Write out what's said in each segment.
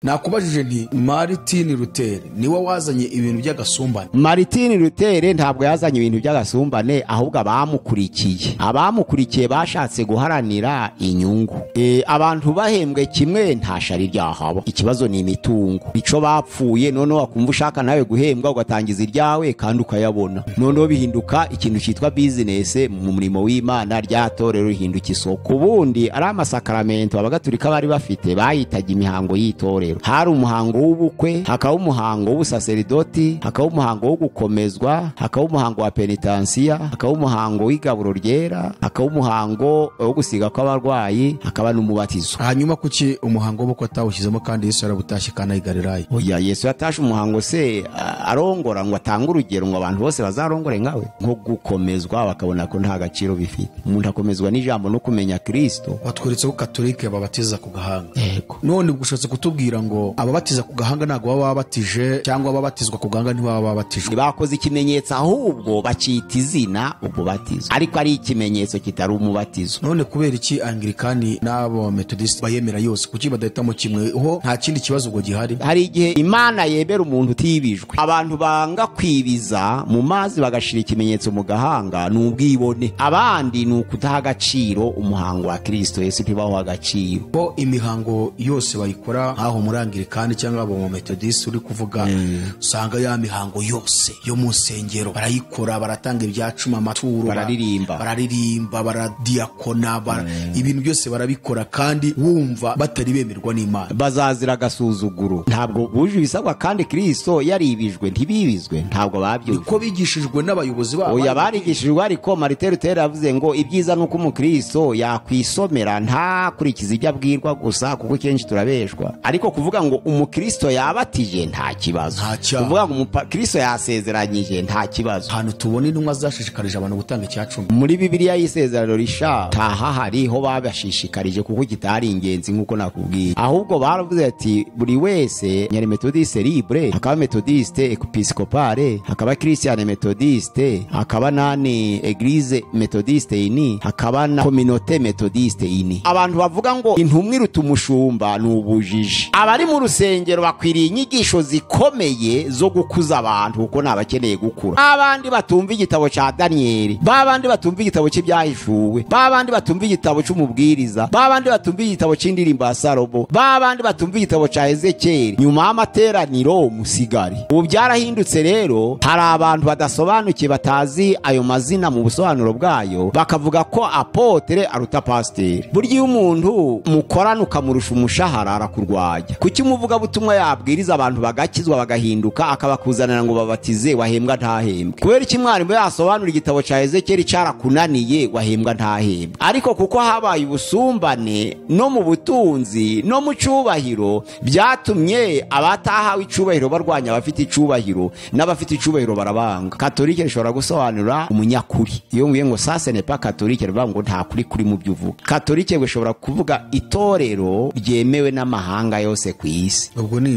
nakubajije nti Martin Luther niwe wazanye ibintu by'agasumbane. Martin Luther ntabwo yazanye ibintu by'agasumbane, ahubwo abamukurikiye bashatse guharanira inyungu. Abantu bahembwe kimwe nta shari ryahaba, ikibazo ni imitungo. Ico bapfuye noneho wakumva ushaka nawe guhembwa ugatangiza iryawe kandi ukayabona, noneho bihinduka ikintu cyitwa business mu murimo w'Imana, ryatorero rihinduka isoko. Ubundi ari amasakaramentu abagatulika bari bafite bayitaga imihango y'itorero. Hari umuhango w'ubukwe, hakaba umuhango w'ubusaseridoti, hakaba umuhango wo gukomezwa, hakaba umuhango wa penitensiya, hakaba umuhango w'igaburo ryera, hakaba umuhango wo gusiga kw'abarwayi, hakaba n'umubatizo. Hanyuma kuki umuhango w'ubukwe atawushyizemo kandi Yesu yarabutashye Kana i Galilaya? Oya, Yesu yatashe umuhango se arongora ngo atanga urugero ngo abantu bose bazarongore nkawe, nko gukomezwa bakabona ko nta gaciro bifite. Umuntu akomezwa n'ijambo no kumenya Kristo. Watweretse ko Katolike babatiza ku gahanga. Yego. None gushatse kutubwira ngo ababatiza ku gahanga ntago baba babatije, cyangwa ababatizwa ku gahanga ntibaba babatijwe? Bakoze ikimenyetso ahubwo bacita izina ububatizo, ariko ari ikimenyetso kitari umubatizo. None kubera iki Anglikani n'abo Methodist bayemera yose, kuki badahitamo kimwe? Ho nta kindi kibazo ubwo gihari? Hari igihe Imana yebera umuntu utibijwe. Abantu banga kwibiza mu mazi bagashira ikimenyetso mu gahanga n'ubwibone, abandi ni ukudaha agaciro umuhango wa Kristo Yesu, ntibaho agaciro. Bo imihango yose bayikora nkaho muri Anglikani cyangwa abo mu Methodist uri kuvuga, usanga ya mihango yose yo mu nsengero barayikora, baratanga ibyacuma, amaturo, bararirimba, baradiakona, ibintu byose barabikora, kandi wumva batari bemerwa n'Imana. Bazazira agasuzuguro, ntabwo buje ibisabwa, kandi Kristo yaribijwe ntibibizwe, ntabwo babyuze. Niko bigishijwe n'abayobozi babo. Oya, barigishijwe, ariko Martin Luther yavuze ngo ibyiza nuko umukristo yakwisomera nta kurikiza ibyo abwirwa gusa, kuko kenshi turabeshwa. Ariko kuvuga ngo umukristo yabatije nta kibazo, kuvuga ngo umukristo yasezeranyije nta kibazo. Hano tubona intumwa zashishikarije abantu gutanga icyacumi. Muri Bibiliya y'isezerano risha taha hariho babashishikarije, kuko kitari ingenzi nkuko nakubwiye, ahubwo baravuze ati buri wese nyari Methodiste libre, hakaba Methodiste episcopale, hakaba Christian Methodiste, hakaba nani Eglise Methodiste ini, hakaba na Communauté Methodiste ini. Abantu bavuga ngo intumwa iruta umushumba n'ubujiji. Abari mu rusengero bakwiriye inyigisho zikomeye zo gukuza abantu, kuko nabakeneye gukura. Abandi batumva igitabo ca Danieli, babandi batumva igitabo cy'ibyahishuwe, babandi batumva igitabo cy'umubwiriza, babandi batumva igitabo c'indirimbo ya Salomo, babandi batumva igitabo ca Ezekiel. Nyuma y'amateraniro musigari. Ubu byarahindutse rero, hari abantu badasobanukiye batazi ayo mazina mu busobanuro bwayo, bakavuga ko apotre aruta pasiteri. Burya umuntu mukorana ukamurusha umushahara arakurwanya. Kuki umuvuga butumwa yabwiriza abantu bagakizwa bagahinduka, akabakuzanira ngo babatize, wahembwa ntahembwe? Kubera iki mwarimu yasobanura igitabo ca Ezekiel carakunaniye, wahembwa ntahembwe? Ariko kuko habaye ubusumbane no mu butunzi no mu cubahiro, byatumye abatahawe icubahiro barwanya abafite icubahiro, n'abafite icubahiro barabanga. Katolike rishobora gusobanura umunyakuri. Iyo nguye ngo ça n'est pas catholique, bivuga ngo nta kuri kuri mu by'uvuga. Katolike bishobora kuvuga itorero ryemewe n'amahanga yose ku isi. Ubwo ni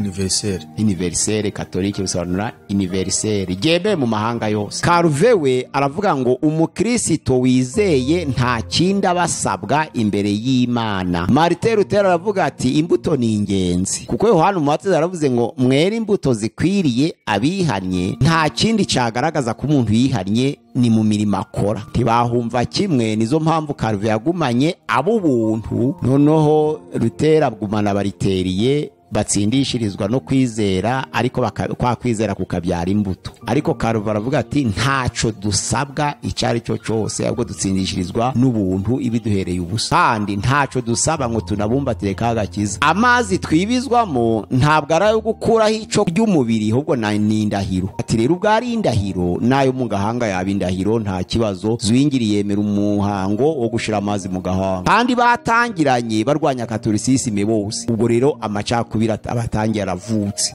universel. Katolike bisobanura universel, ryemewe mu mahanga yose. Calvin aravuga ngo umukristo wizeye nta kindi abasabwa imbere y'Imana. Martin Luther aravuga ati imbuto ni ingenzi, kuko Yohana Umubatiza aravuze ngo mwere imbuto zikwiriye abihannye. Nta kindi cagaragaza ko umuntu yihannye ni mu mirimo akora. Ntibahumva kimwe, nizo mpamvu Calvin yagumanye ab'ubuntu, noneho Luther agumana bariteriye batsindishirizwa no kwizera, ariko kwa kwizera kukabyara imbuto. Ariko Calvin aravuga ati ntaco dusabwa icari cyo cyose, ahubwo dutsindishirizwa n'ubuntu ibiduhereye ubusa, kandi ntaco dusaba ngo tunabumbatire kagakiza. Amazi twibizwamo ntabwo ari ayo gukuraho ico ry'umubiri, ahubwo ni indahiro. Ati rero ubwo ari indahiro, nayo mu gahanga yaba indahiro nta kibazo. Zwingiri yemera umuhango wo gushira amazi mu gahanga, kandi batangiranye barwanya Katolicisme bose. Ubwo rero amacakubiri abatangiye aravutse.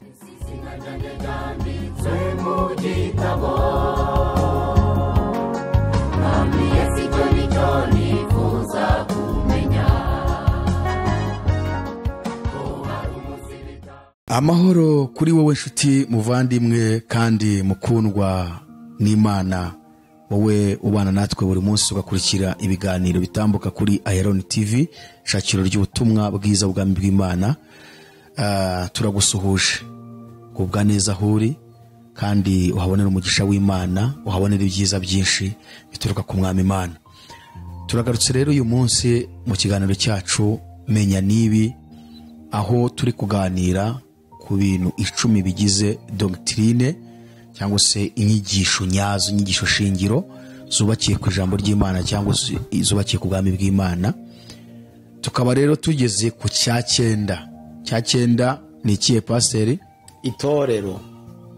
Amahoro kuri wowe nshuti muvandimwe kandi mukundwa n'Imana, wowe ubana natwe buri munsi ugakurikira ibiganiro bitambuka kuri Iron TV, shakiro ry'ubutumwa bwiza bw'Imana. turagusuhuje kubwa neza aho uri kandi uhabonera umugisha w'Imana, uhabonera ibyiza byinshi bituruka ku mwami Imana. Turagarutse rero uyu munsi mu kiganiro cyacu Menya Nibi, aho turi kuganira ku bintu 10 bigize doctrine cyangwa se inyigisho nyazo, inyigisho shingiro zubakiye ku ijambo ry'Imana cyangwa se zubakiye ku bwami bw'Imana. Tukaba rero tugeze ku cya 9. Cya 9 ni ikihe pasiteri? Itorero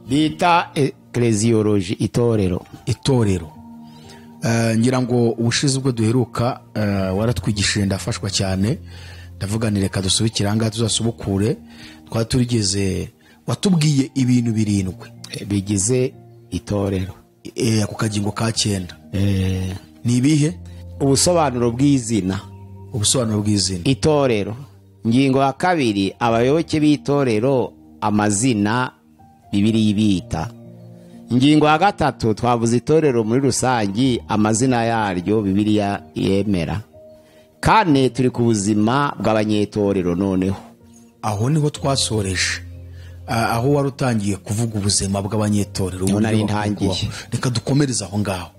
bita ecclesiology. Itorero. Ngira ngo ubushize ubwo duheruka waratwigishije, ndafashwa cyane, ndavuganire reka dusubikira ngaha tuzasubukure. Twaturigeze watubwiye ibintu 7 bigize itorero ku kagingo ka 9. Ni ibihe? Ubusobanuro bw'izina. Itorero. Ngingo ya 2, abayoboke b'itorero, amazina Bibiliya ibita. Ingingo ya 3 twavuze itorero muri rusangi, amazina yaryo Bibiliya yemera. 4 turi ku buzima bw'abanyetorero. Noneho aho niho twasoreje, aho wari utangiye kuvuga ubuzima bw'abanyetorero. Nari ntangiye, reka dukomereza aho ngaho.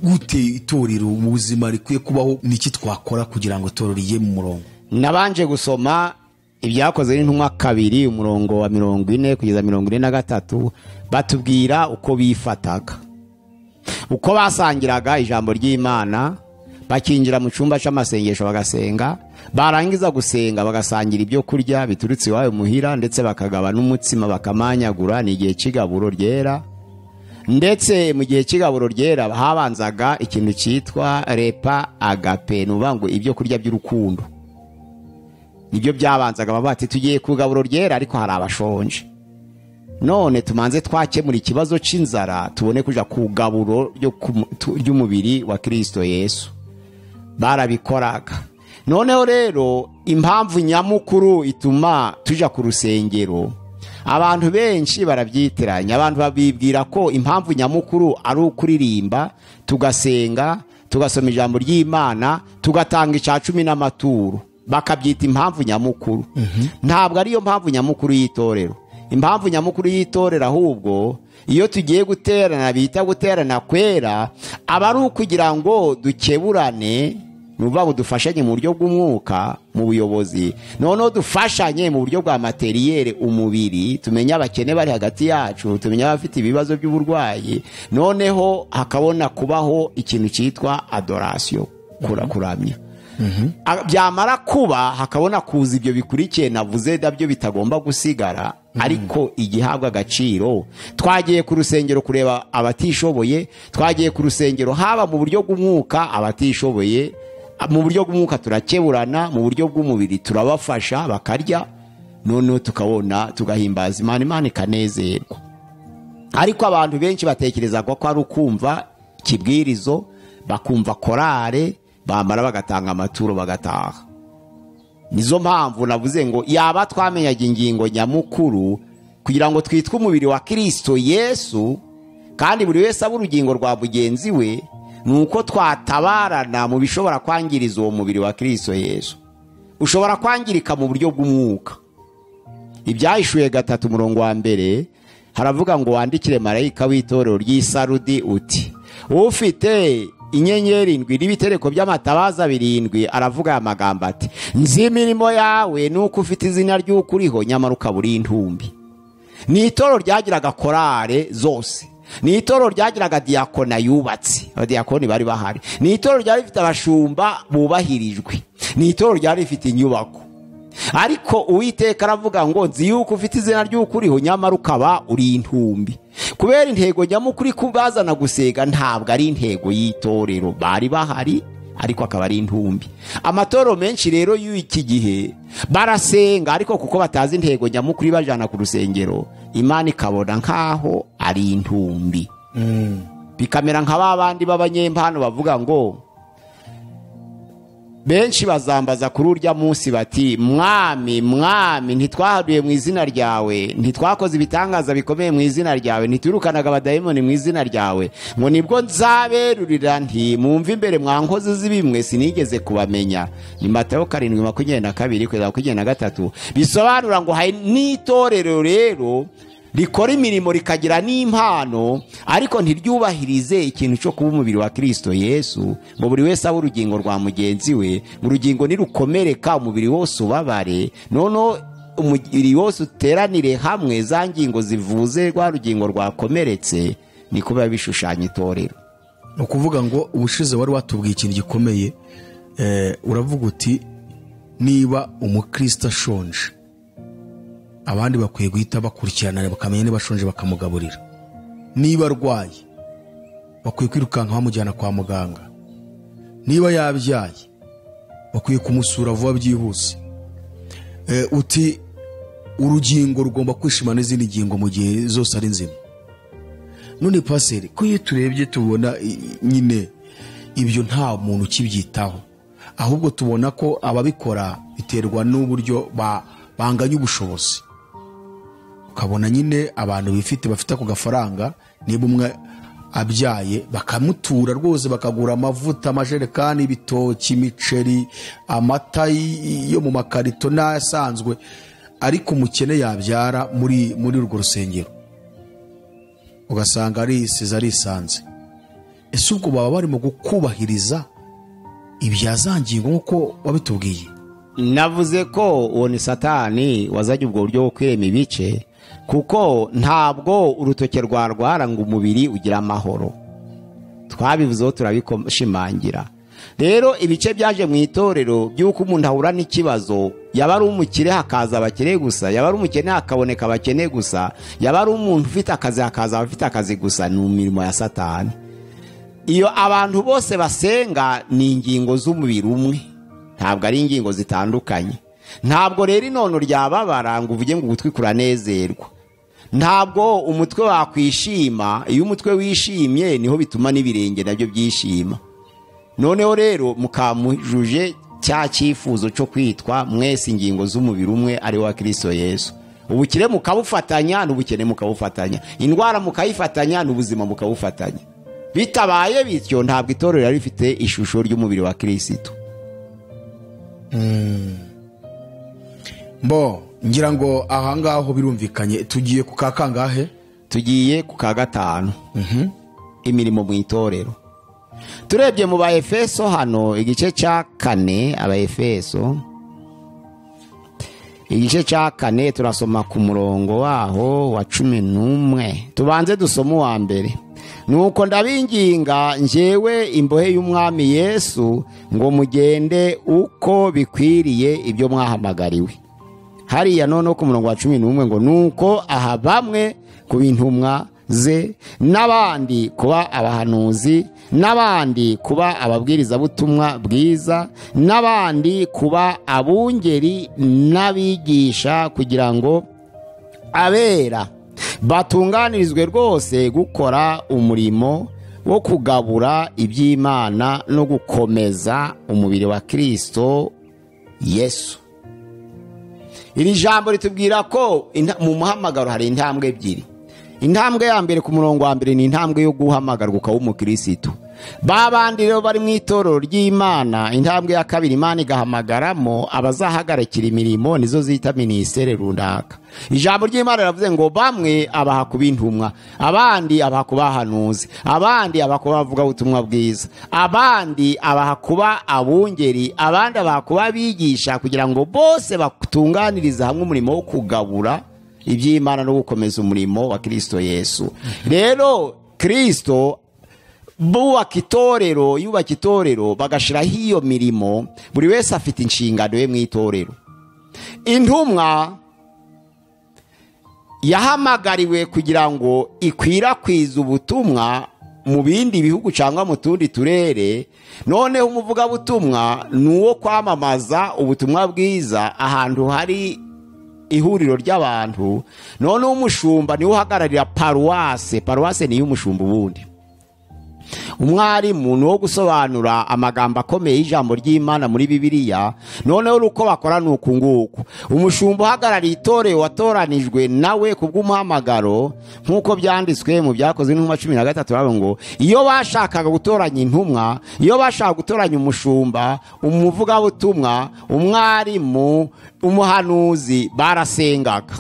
Gute itorero mu buzima rikwiye kubaho, niki twakora kugira ngo itorero riye mu murongo? Nabanje gusoma ibyakoze n'intumwa 2 umurongo wa 40 kugeza 43, batubwira uko bifataga, uko basangiraga ijambo ry'Imana, bakinjira mu cyumba cy'amasengesho bagasenga, barangiza gusenga bagasangira ibyo kurya biturutse iwawe muhira, ndetse bakagaba n'umutsima bakamanyagura. Ni igihe cy'igaburo ryera, ndetse mu gihe cy'igaburo ryera habanzaga ikintu cyitwa repa agape, nuvuga ngo ibyo kurya by'urukundo. Nibyo byabanzaga, bavuga ati tugiye ku gaburo ryera ariko hari abashonje, none tumanze twakemura ikibazo c'inzara tubone kuja ku gaburo ry'umubiri wa Kristo Yesu. Barabikoraga. Noneho rero impamvu nyamukuru ituma tuja ku rusengero, abantu benshi barabyitiranya. Abantu babibwira ko impamvu nyamukuru ari ukuririmba, tugasenga, tugasoma ijambo ry'Imana, tugatanga icya 10 n'amaturo, bakabyita impamvu nyamukuru. Ntabwo ariyo mpamvu nyamukuru y'itorero. Impamvu nyamukuru y'itorero ahubwo iyo tugiye guterana, bita guterana kwera, aba ari ukugira ngo dukeburane, nuvuga ngo dufashanye mu buryo bw'umwuka mu buyobozi, noneho dufashanye mu buryo bwa materiyere, umubiri, tumenye abakene bari hagati yacu, tumenye abafite ibibazo by'uburwayi, noneho hakabona kubaho ikintu cyitwa adoration, kuramya. Byamara kuba hakabona kuza ibyo bikurikiye navuze nabyo bitagomba gusigara. Ariko igihabwa agaciro, twagiye ku rusengero kureba abatishoboye, twagiye ku rusengero haba mu buryo bw'umwuka abatishoboye, mu buryo bw'umwuka turakeburana, mu buryo bw'umubiri turabafasha bakarya, noneho tukabona tugahimbaza Imana, Imana ikanezerwa. Ariko abantu benshi batekereza ko ari ukumva kibwirizo, bakumva korale, bamara bagatanga amaturo bagataha. Nizo mpamvu navuze ngo yaba twamenyaga ingingo nyamukuru kugira ngo twitwe umubiri wa Kristo Yesu, kandi buri wese aba urugingo rwa mugenzi we, nuko twatabarana mu bishobora kwangiriza uwo mubiri wa Kristo Yesu. Ushobora kwangirika mu buryo bw'umwuka. Ibyahishuye 3 umurongo wa 1 haravuga ngo wandikire marayika w'itorero ry'i Sarudi uti, ufite inyenyeri 7 n'ibitereko by'amatabaza 7, aravuga aya magambo ati, nzi imirimo yawe nuko ufite izina ry'ukuriho nyamara ukabura intumbi. Ni itorero ryagiraga korale zose, ni itorero ryagiraga diakona yubatse, abadiakoni bari bahari, ni itorero ryari rifite abashumba bubahirijwe, ni itorero ryari rifite inyubako. Ariko Uwiteka aravuga ngo nzi yuko ufite izina ry'ukuriho nyamara ukaba uri intumbi. Kubera intego nyamukuri kubazana gusega ntabwo ari intego y'itorero, bari bahari ariko akaba ari intumbi. Amatoro menshi rero y'iki gihe barasenga ariko kuko batazi intego nyamukuri bajana ku rusengero, Imana ikabona nkaho ari intumbi. Bikamera nk'abandi b'abanyempano bavuga ngo benshi bazambaza kuri urya munsi bati mwami mwami ntitwahaduye mu izina ryawe, ntitwakoze ibitangaza bikomeye mu izina ryawe, ntiturukanaga abadayimoni mu izina ryawe, ngo nibwo nzaberurira nti mwumve imbere mwa nkozi z'ibimwe sinigeze kubamenya. Ni Matayo 7:22-23. bisobanura ngo hari n'itorero rero rikora imirimo rikagira n'impano ariko ntiryubahirize ikintu cyo kuba umubiri wa Kristo Yesu, ngo buri wese abe urugingo rwa mugenzi we, urugingo nirukomereka umubiri wose ubabare, noneho umubiri wose uteranire hamwe, za ngingo zivuze rwa rugingo rwakomeretse. ni kuba bishushanya itorero. ni ukuvuga ngo ubushize wari watubwiye ikintu gikomeye, uravuga uti niba umukristo ashonje abandi bakwiye guhita bakurikirana bakamenya niba ashonje bakamugaburira, niba arwaye bakwiye kwirukanka bamujyana kwa muganga, niba yabyaye bakwiye kumusura vuba byihuse. Uti urugingo rugomba kwishima n'izindi ngingo mu gihe zose ari nzima. None paseri ko iyo turebye tubona nyine ibyo nta muntu ukibyitaho, ahubwo tubona ko ababikora biterwa n'uburyo banganya ubushobozi. Ukabona nyine abantu bifite bafite ako gafaranga, niba umwe abyaye bakamutura rwose, bakagura amavuta, amajerekani, ibitoki, imiceri, amata yo mu makarito n'asanzwe, ariko umukene yabyara muri urwo rusengero ugasanga arisanze. Ese ubwo baba barimo gukubahiriza ibyazangingo nk'uko wabitubwiye? Navuze ko uwo ni Satani wazanye ubwo buryo bwo kwirema ibice, kuko ntabwo urutoke rwarwara ngo umubiri ugira amahoro. Twabivuzeho turabishimangira. Rero ibice byaje mu itorero by'uko umuntu ahura n'ikibazo, yaba ari umukire hakaza abakene gusa, yaba ari umukene hakaboneka abakene gusa, yaba ari umuntu ufite akazi hakaza abafite akazi gusa, ni imirimo ya Satani. Iyo abantu bose basenga ni ingingo z'umubiri umwe, ntabwo ari ingingo zitandukanye. Ntabwo rero inono ryababara ngo uvuge ngo ugutwi kuranezerwa. Ntabwo umutwe wakwishima, iyo umutwe wishimye niho bituma n'ibirenge nabyo byishima. Noneho rero mukamujuje cya cyifuzo cyo kwitwa mwese ingingo z'umubiri umwe ari wa Kristo Yesu. Ubukire mukabufatanya n'ubukene mukabufatanya, indwara mukayifatanya n'ubuzima mukabufatanya. Bitabaye bityo ntabwo itorero yari rifite ishusho ry'umubiri wa Kristo. Mbo ngira ngo ahangaho birumvikanye. Tugiye ku kakangahe? Tugiye ku ka 5. Imirimo mu itorero. Turebye mu Baefeso hano igice cya 4, Abaefeso igice cya 4 turasoma ku murongo waho wa 11. Tubanze dusoma uwa mbere. Nuko ndabinginga njyewe imbohe y'umwami Yesu ngo mugende uko bikwiriye ibyo mwahamagariwe. Hariya none ku murongo wa 11 ngo nuko aha bamwe ku bintumwa ze, n'abandi kuba abahanuzi, n'abandi kuba ababwiriza butumwa bwiza, n'abandi kuba abungeri n'abigisha, kugira ngo abera batunganirizwe rwose gukora umurimo wo kugabura iby'Imana no gukomeza umubiri wa Kristo Yesu. Iri jambo ritubwira ko mu muhamagaro hari intambwe ebyiri. Intambwe ya mbere ku murongo wa mbere ni intambwe yo guhamagarwa ukaba umukristo. Babandi rero bari mu itorero ry'Imana, intambwe ya kabiri Imana igahamagaramo abazahagarikira imirimo, nizo zita ministere runaka. Ijambo ry'Imana riravuze ngo bamwe abaha kuba intumwa, abandi abaha kuba abahanuzi, abandi abaha kuba bavuga ubutumwa bwiza, abandi abaha kuba abungeri, abandi abaha kuba abigisha, kugira ngo bose batunganirize hamwe umurimo wo kugabura iby'Imana no gukomeza umurimo wa Kristo Yesu. Rero Kristo yubaka itorero bagashiraho iyo mirimo, buri wese afite inshingano ye mu itorero. Intumwa yahamagariwe kugira ngo ikwirakwize ubutumwa mu bindi bihugu cyangwa mu tundi turere. Noneho umuvugabutumwa ni uwo kwamamaza ubutumwa bwiza ahantu hari ihuriro ry'abantu. Noneho umushumba niwe uhagararira paruwase. Paruwase ni y'umushumba ubundi. umwarimu wo gusobanura amagambo akomeye y'ijambo ry'Imana muri Bibiliya. Noneho uko bakora nuku nguku, umushumba uhagarariye itorero watoranijwe nawe kubw'umuhamagaro, nk'uko byanditswe mu Byakozwe n'Intumwa 13 bavuga ngo iyo bashakaga gutoranya intumwa, iyo bashaka gutoranya umushumba, umuvugabutumwa, umwarimu, umuhanuzi, barasengaga.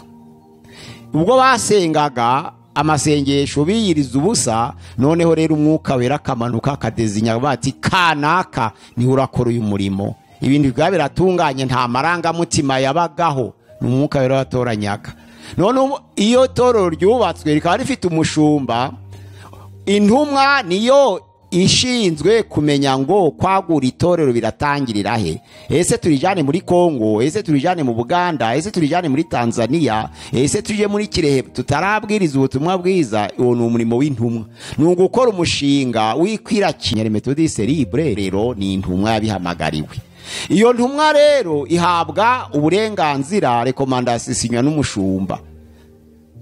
Ubwo basengaga amasengesho biyiriza ubusa, noneho rero umwuka wera akamanuka akadezinya bati kanaka ni urakora uyu murimo, ibintu bwa biratunganye, nta marangamutima yabagaho, n'umwuka wera watoranyaga. None iyo torero ryubatswe rikaba rifite umushumba, intumwa niyo ishinzwe kumenya ngo kwagura itorero biratangirira he. Ese turijane muri Kongo, ese turijane mu Buganda, ese turijane muri Tanzania, ese tuje muri Kirehe tutarabwiriza ubutumwa bwiza. Uwo ni umurimo w'intumwa, ni ugukora umushinga w'ikwirakinya Methodiste Libre. Rero ni intumwa yabihamagariwe. Iyo ntumwa rero ihabwa uburenganzira, recommandation isinywa n'umushumba.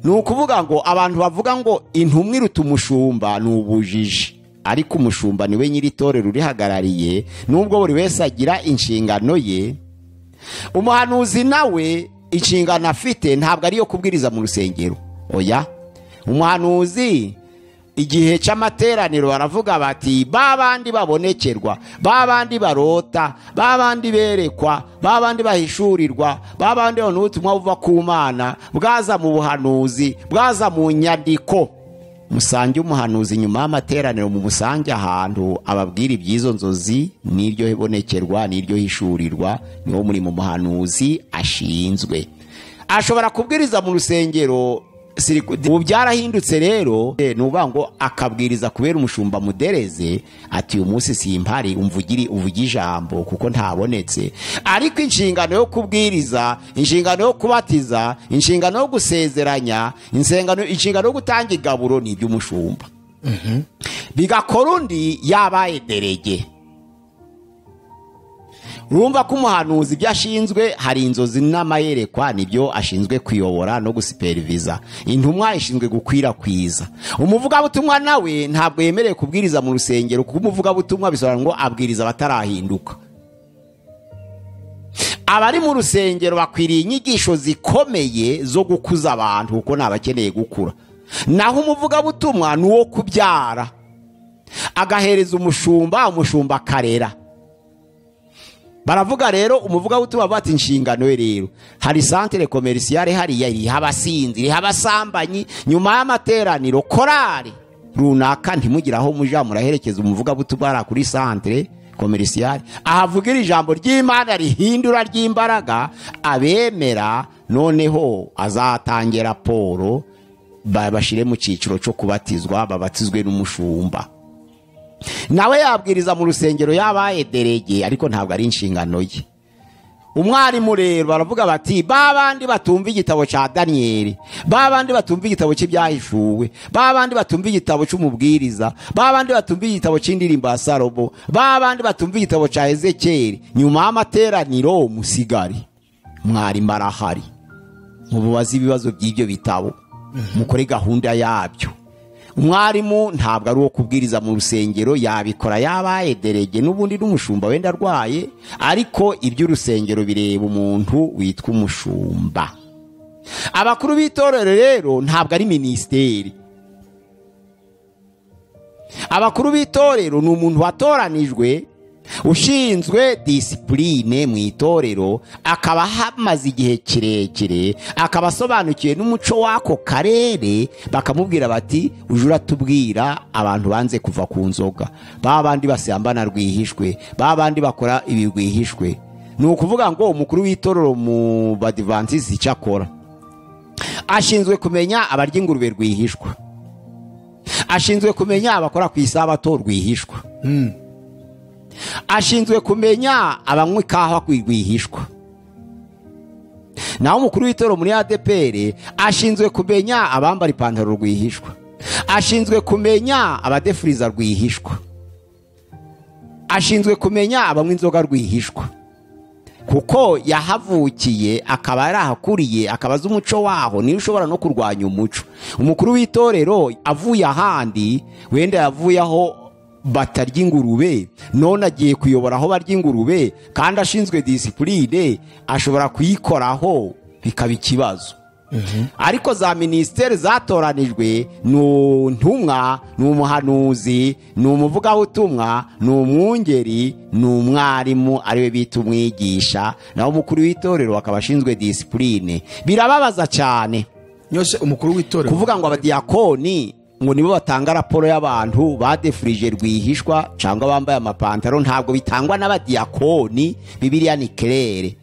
Ni ukuvuga ngo abantu bavuga ngo intumwa iruta umushumba ni ubujiji, ariko umushumba niwe nyiri itorero urihagarariye, nubwo buri wese agira inshingano ye. Umuhanuzi nawe inshingano afite ntabwo ari yo kubwiriza mu rusengero, oya. Umuhanuzi igihe cy'amateraniro baravuga bati babandi babonekerwa, babandi barota, babandi berekwa, babandi bahishurirwa, babandi ubutumwa buva ku Mana bwaza mu buhanuzi, bwaza mu nyandiko. Musange umuhanuzi nyuma y'amateraniro, mu musange ahantu ababwira iby'izo nzozi n'iryo bonekerwa n'iryo hishurirwa. Niwo muri mu muhanuzi ashinzwe. Ashobora kubwiriza mu rusengero, ubu byarahindutse rero, nuvuga ngo akabwiriza kubera umushumba mudereze ati uyu munsi simpari, uvugi ijambo kuko ntabonetse. Ariko inshingano yo kubwiriza, inshingano yo kubatiza, inshingano yo gusezeranya, inshingano yo gutanga igaburo ni iby'umushumba. Bigakora undi yabaye derege. Urumva ko umuhanuzi ibyo ashinzwe hari inzozi n'amayerekwa, nibyo ashinzwe kuyobora no gusuperviza. Intumwa ishinzwe gukwirakwiza. Umuvugabutumwa nawe ntabwo yemereye kubwiriza mu rusengero, kuko umuvugabutumwa bisobanura ngo abwiriza batarahinduka. Abari mu rusengero bakwiriye inyigisho zikomeye zo gukuza abantu kuko nabakeneye gukura. Naho umuvugabutumwa ni uwo kubyara, agahereza umushumba, umushumba akarera. Baravuga rero umuvugabutumwa bati inshingano ye rero, hari centre commerciale hariya iri abasinzi, iri abasambanyi, nyuma y'amateraniro korari runaka ntimugiraho muja muraherekeza umuvugabutumwa kuri centre commerciale ahavugira ijambo ry'Imana rihindura ry'imbaraga abemera. Noneho azatangira raporo babashire mu ciciro cyo kubatizwa, babatizwe n'umushumba. Nawe yabwiriza mu rusengero yabaye derege, ariko ntabwo ari inshingano ye. Umwarimu rero baravuga bati babandi batumva igitabo ca Danieli, babandi batumva igitabo cy'ibyahishuwe, babandi batumva igitabo cy'umubwiriza, babandi batumva igitabo cy'indirimbo ya Salomo, babandi batumva igitabo ca Ezekiel, nyuma y'amateraniro musigari. Mwarimu arahari, mububaza ibibazo by'ibyo bitabo, mukore gahunda yabyo. Umwarimu ntabwo ari uwo kubwiriza mu rusengero, yabikora yabaye derege n'ubundi n'umushumba wenda arwaye, ariko iby'urusengero bireba umuntu witwa umushumba. Abakuru b'itorero rero ntabwo ari ministeri. Abakuru b'itorero ni umuntu watoranijwe ushinzwe disipurine mu itorero, akaba hamaze igihe kirekire, akaba asobanukiwe n'umuco w'ako karere. Bakamubwira bati uje uratubwira abantu banze kuva ku nzoga, babandi basambana rwihishwe, babandi bakora ibi rwihishwe. Ni ukuvuga ngo umukuru w'itorero mu Badivantisi icyo akora, ashinzwe kumenya abarya ingurube rwihishwa, ashinzwe kumenya abakora ku isabato rwihishwa, ashinzwe kumenya abanywa ikawa rwihishwa. Naho umukuru w'itorero muri ADPR ashinzwe kumenya abambara ipantaro rwihishwa, ashinzwe kumenya abadefuriza rwihishwa, ashinzwe kumenya abanywa inzoga rwihishwa, kuko yahavukiye akaba yarahakuriye, akabaza umuco waho. Niyo ushobora no kurwanya umuco. Umukuru w'itorero avuye ahandi, wenda yavuye aho batarya ingurube none agiye kuyobora aho barya ingurube kandi ashinzwe disipurine ashobora kuyikoraho bikaba ikibazo. Ariko za minisiteri zatoranijwe ni ntumwa, ni umuhanuzi, ni umuvugabutumwa, ni umwungeri, ni umwarimu ariwe bita umwigisha, naho umukuru w'itorero akaba ashinzwe disipurine. Birababaza cyane yose umukuru w'itorero kuvuga ngo abadiyakoni ngo nibo batanga raporo y'abantu badefurije rwihishwa cyangwa bambaye amapantaro. Ntabwo bitangwa n'abadiyakoni, Bibiliya ni claire.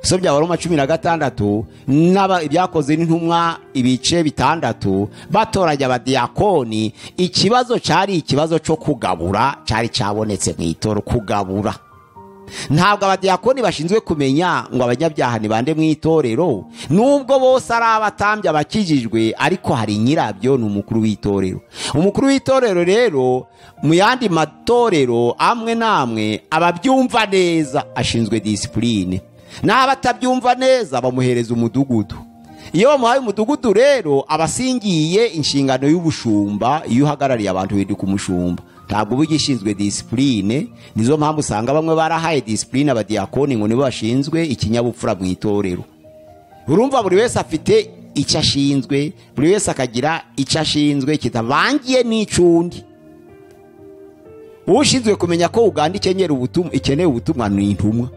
So bya Waroma 16 ibyakoze n'intumwa ibice 6 batoranya abadiyakoni. Ikibazo cyari ikibazo cyo kugabura, cyari cyabonetse mu itoro kugabura. Ntabwo abadiyakoni bashinzwe kumenya ngo abanyabyaha ni bande mu itorero, nubwo bose ari abatambya bakijijwe, ariko hari nyirabyo ni umukuru w'itorero. Umukuru w'itorero rero mu yandi matorero amwe namwe ababyumva neza ashinzwe disipurine, n'abatabyumva neza bamuhereza umudugudu. Iyo bamuhaye umudugudu rero abasingiye inshingano y'ubushumba. Iyo uhagarariye abantu witwa umushumba, ntabwo uba ugishinzwe disipurine. Nizo mpamvu usanga bamwe barahaye disipurine abadiyakoni ngo nibo bashinzwe ikinyabupfura mu itorero. Urumva buri wese afite icyo ashinzwe, buri wese akagira icyo ashinzwe kitavangiye n'icundi. Ushinzwe kumenya ko Uganda ikeneye ubutumwa ni intumwa.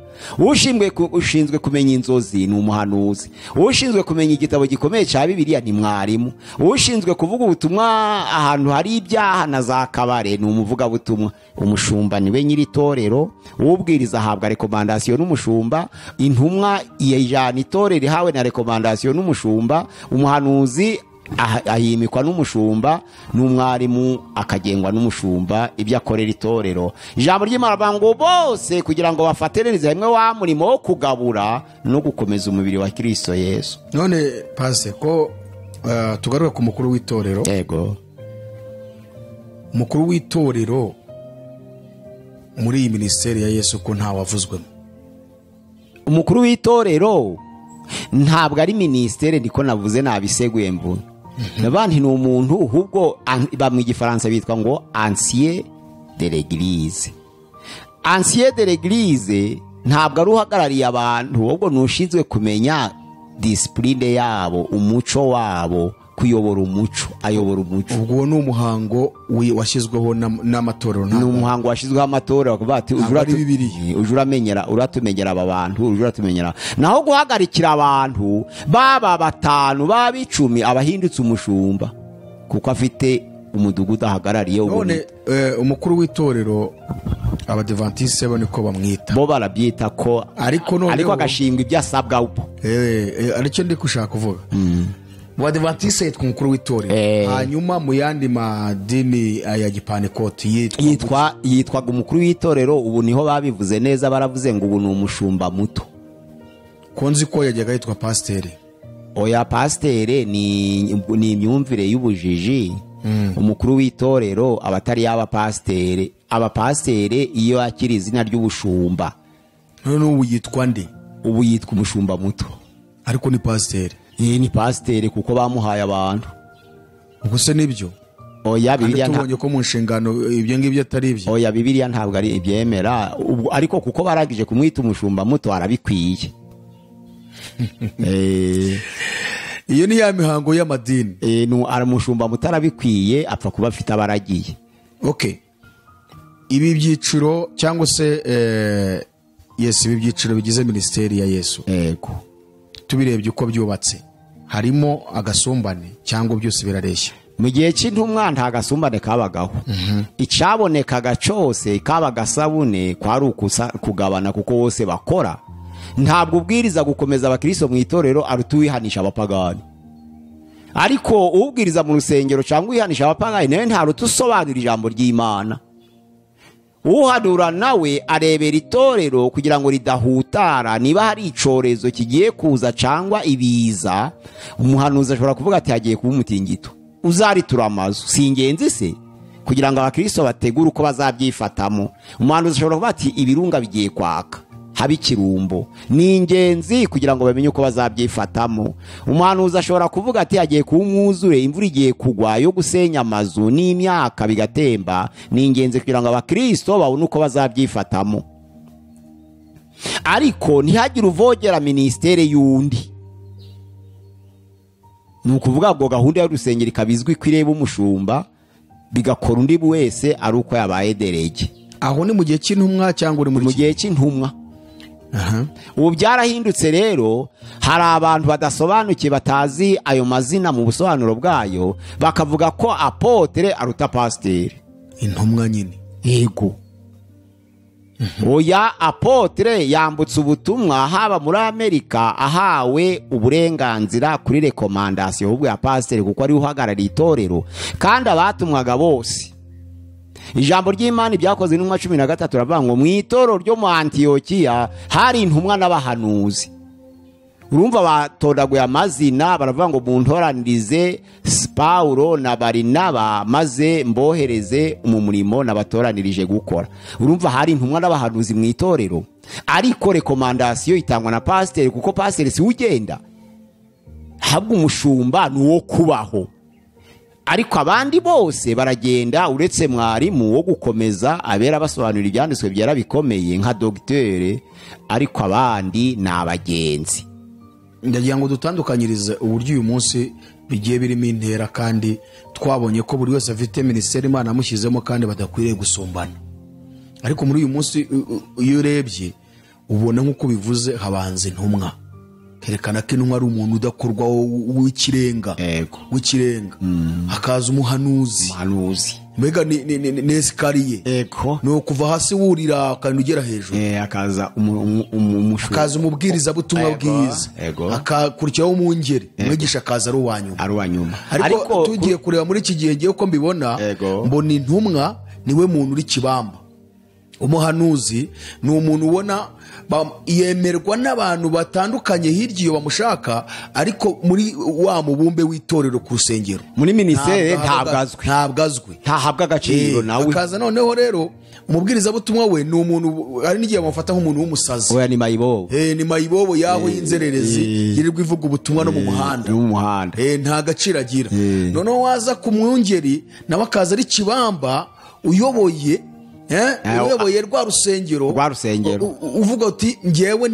Ushinzwe kumenya inzozi ni umuhanuzi. Ushinzwe kumenya igitabo gikomeye cya Bibiliya ni mwarimu. Ushinzwe kuvuga ubutumwa ahantu hari ibyaha na za kabare ni umuvugabutumwa. Umushumba niwe nyiri itorero, ubwiriza ahabwa rekomandasiyo n'umushumba. Intumwa iyajana itorero ihawe na rekomandasiyo n'umushumba. Umuhanuzi ahimikwa n'umushumba, n'umwarimu akagengwa n'umushumba ibyo akorera itorero. Ijambo ry'Imana ngo bose kugira ngo bafatererize hamwe wa murimo wo kugabura no gukomeza umubiri wa Kristo Yesu. None pase ko tugaruka ku mukuru w'itorero. Yego. Mukuru w'itorero muri iyi ministeri ya Yesu ko nta wavuzwemo. Umukuru w'itorero ntabwo ari ministeri, niko navuze nabiseguye mvuye. Nabandi ni umuntu ahubwo bamwe igifaransa bitwa ngo ancien de l'église. Ancien de l'église ntabwo ari uhagarariye abantu, ahubwo nushinzwe kumenya disipurine yabo, umuco wabo, kuyobora umuco, ayobora umuco. Ubwo ni umuhango washyizweho n'amatorero. Ni umuhango washyizweho amatorero kuvuga ati uratumenyera aba bantu, uratumenyera. Naho guhagarikira abantu baba 5 baba 10 abahindutse umushumba kuko afite umudugudu ahagarariye. None umukuru w'itorero abadivantiste bo niko bamwita, bo barabyita ko ariko agashingwa ibyo asabwa ubu. Aricyo ndi kushaka kuvuga. Wadivantiste yitwa umukuru w'itorero. Hanyuma mu yandi madini ya Gipantekoti yitwaga umukuru w'itorero. Ubu niho babivuze neza, baravuze ngo ubu ni umushumba muto. Konzi ko yajyaga yitwa pasiteri. Oya, pasiteri ni imyumvire y'ubujiji. Umukuru w'itorero abatari y'abapasiteri. Abapasiteri iyo akiri izina ry'ubushumba. None ubu yitwa nde? Ubu yitwa umushumba muto, ariko ni pasiteri. Ni pasiteri kuko bamuhaye abantu. Ubwo se nibyo? Oya, Bibiliya tubonye ko mu nshingano ibyo ngibyo atari ibyo. Oya, Bibiliya ntabwo ari ibyemera, ariko kuko baragije kumwita umushumba muto arabikwiye. Iyo ni ya mihango y'amadini. Ari umushumba muto arabikwiye, apfa kuba afite abaragiye. Okay. Ibi byiciro cyangwa se ibi byiciro bigize ministeri ya Yesu. Yego. Tubirebye uko byubatse, harimo agasumbane cyangwa byose birareshya. Mu gihe cy'intumwa nta gasumbane kabagaho. Icabonekaga cyose kabaga sabune kwari kugabana kuko bose bakora. Ntabwo ubwiriza gukomeza abakristo mu itorero arutuwihanisha abapagani. Ariko ubwiriza mu rusengero cyangwa uyihanisha abapagani nawe nta rutusobanura ijambo ry'Imana. Uhadura nawe arebera itorero kugira ngo ridahutara. Niba hari icorezo kigiye kuza cyangwa ibiza, umuhanuzi ashobora kuvuga ati hagiye kuba umutingito, uzaritura amazu. Si ingenzi se kugira ngo abakristo bategure uko bazabyifatamo? Umuhanuzi ashobora kuvuga ati ibirunga bigiye kwaka, haba ikirumbo. Ni ingenzi kugira ngo bamenye uko bazabyifatamo. Umuhanuzi ashobora kuvuga ati hagiye kuba umwuzure, imvura igiye kugwa yo gusenya amazu n'imyaka bigatemba. Ni ingenzi kugira ngo abakristo babone uko bazabyifatamo, ariko ntihagire uvogera ministere y'undi. Ni ukuvuga ngo gahunda y'urusengero ikabizwi ko ireba umushumba, bigakora undi wese ari uko yabaye derege. Aho ni mu gihe cy'intumwa cyangwa uri mu gihe cy'intumwa. Ubu byarahindutse rero, hari abantu badasobanukiye batazi ayo mazina mu busobanuro bwayo, bakavuga ko apotre aruta pasiteri. Intumwa nyine. Yego. Oya, apotre yambutse ubutumwa haba muri Amerika, ahawe uburenganzira kuri rekomandasiyo ahubwo ya pasiteri, kuko ari uhagarariye itorero kandi abatumwaga bose. Ijambo ry'Imana byakoze n'umwa 13 ravuga ngo mu itorero ryo mu Antiyokiya hari intumwa n'abahanuzi. Urumva batodaguye amazina, baravuga ngo muntoranirize Paulo na Barinaba maze mbohereze mu murimo nabatoranirije gukora. Urumva hari intumwa n'abahanuzi mu itorero, ariko rekomandasiyo itangwa na pasiteri, kuko pasiteri si ugenda, habwa umushumba nuwo kubaho. Ariko abandi bose baragenda, uretse mwarimu wo gukomeza abera basobanura ibyanditswe byera bikomeye nka dogiteri, ariko abandi ni abagenzi. Ndagira ngo dutandukanyirize uburyo uyu munsi bigiye birimo intera, kandi twabonye ko buri wese afite ministeri Imana amushyizemo kandi badakwiriye gusumbana. Ariko muri uyu munsi iyo urebye ubona nk'uko bivuze habanza intumwa, herekana ko intumwa ari umuntu udakorwa w'ikirenga, hakaza umuhanuzi, mbega ni esikariye, no kuva hasi wurira kandi ugera hejuru, hakaza umubwiriza butumwa bwiza, akakurikiraho umwungeri, umwigisha akaza ari uwanyuma. Ariko tugiye kureba muri iki gihe ngiye uko mbibona, mbona intumwa niwe muntu uri kibamba. Umuhanuzi ni umuntu ubona yemerwa n'abantu batandukanye hirya iyo bamushaka, ariko muri wa mubumbe w'itorero ku rusengero, muri ministere ntabwazwe, ntahabwa agaciro. Nawe akaza noneho rero umubwiriza butumwa we ni umuntu ari n'igihe bamufata nk'umuntu w'umusazi. Oya, ni mayibobo, ni mayibobo yaho y'inzererezi yirirwa ivuga ubutumwa no mu muhanda, nta gaciro agira. Noneho waza ku mwungeri nawe akaza ari kibamba uyoboye rwa rusengero, uvuga uti ngewe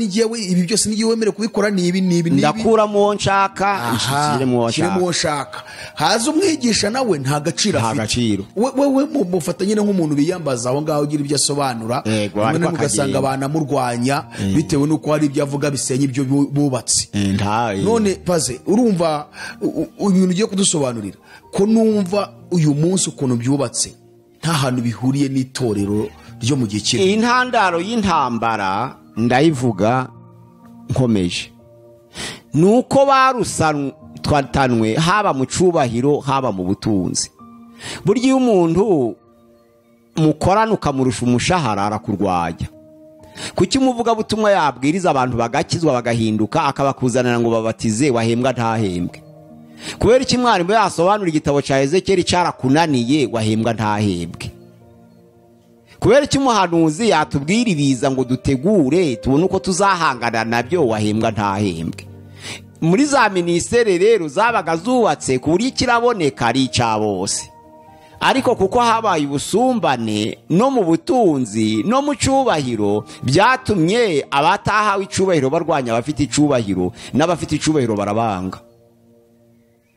ibi byose nigiye wemere kubikora nibi ndakura mu nshaka nshire nshaka. Haza umwigisha nawe nta gaciro afite, wewe mufatanye nk'umuntu biyambaza aho ngaho ugira ibyo asobanura, none ugasanga banamurwanya bitewe nuko hari ibyo avuga bisenya ibyo bubatse. None paze urumva ibintu ugiye kudusobanurira ko numva uyu munsi ukuntu byubatse nta hantu bihuriye n'itorero ryo mu gihe kimwe. Intandaro y'intambara ndayivuga nkomeje, nuko barusatwanwe haba mu cubahiro haba mu butunzi. Burya umuntu mukorana ukamurusha umushahara arakurwanya. Kuki umuvuga butumwa yabwiriza abantu bagakizwa bagahinduka, akabakuzanira ngo babatize, wahembwa ntahembwe? Kubera iki mwarimu yasobanura igitabo cya Ezekiel cyarakunaniye, wahembwa ntahembwe? Kubera iki umuhanuzi yatubwira ibiza ngo dutegure tubone uko tuzahangana nabyo, wahembwa ntahembwe? Muri za ministere rero zabaga zubatse ku buryo kiraboneka ari icya bose, ariko kuko habaye ubusumbane no mu butunzi no mu cubahiro, byatumye abatahawe icubahiro barwanya abafite icubahiro, n'abafite icubahiro barabanga.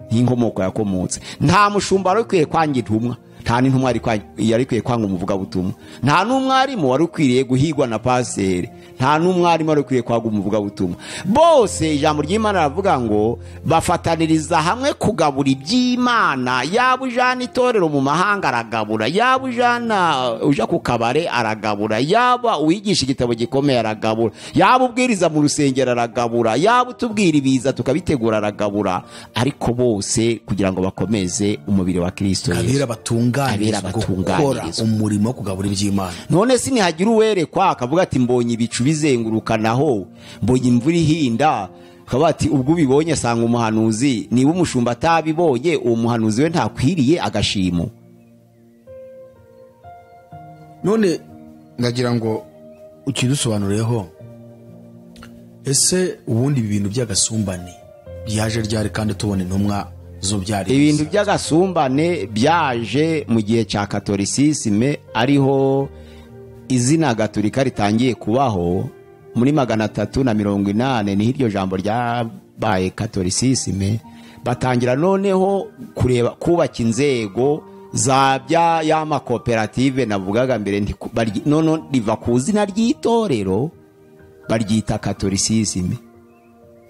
Inkomoko yakomotse, nta mushumba wari ukwiye kwanga intumwa, nta n'intumwa yari ikwiye kwanga umuvuga butumwa, nta n'umwarimu wari ukwiriye guhigwa na paseri, nta n'umwarimu wari ukwiye kwanga umuvuga butumwa. Bose ijambo ry'Imana ravuga ngo bafataniriza hamwe kugabura iby'Imana. Yaba ujana itorero mu mahanga aragabura, yaba ujana uja ku kabare aragabura, yaba uwigisha igitabo gikomeye aragabura, yaba ubwiriza mu rusengero aragabura, yaba utubwira ibiza tukabitegura aragabura. Ariko bose kugira ngo bakomeze umubiri wa Kristo Yesu, abera gukora umurimo wo kugabura iby'Imana. None si nihagira uwerekwa akavuga ati mbonye ibicu bizengurukanaho, mbonye imvura ihinda, akaba ati ubwo ubibonye asanga umuhanuzi, niba umushumba atabibonye uwo muhanuzi we ntakwiriye agashimo. None ndagira ngo ukidusobanureho ese ubundi ibi bintu by'agasumbane byaje ryari kandi tubona intumwa zo byari ibintu by'agasumbane byaje mu gihe cya katolisisime, ariho izina gatolika ritangiye kubaho muri 380 niho iryo jambo ryabaye katolisisime. Batangira noneho kureba kubaka inzego za bya y'amakoperative navugaga mbere, none riva ku zina ry'itorero baryita katolisisime,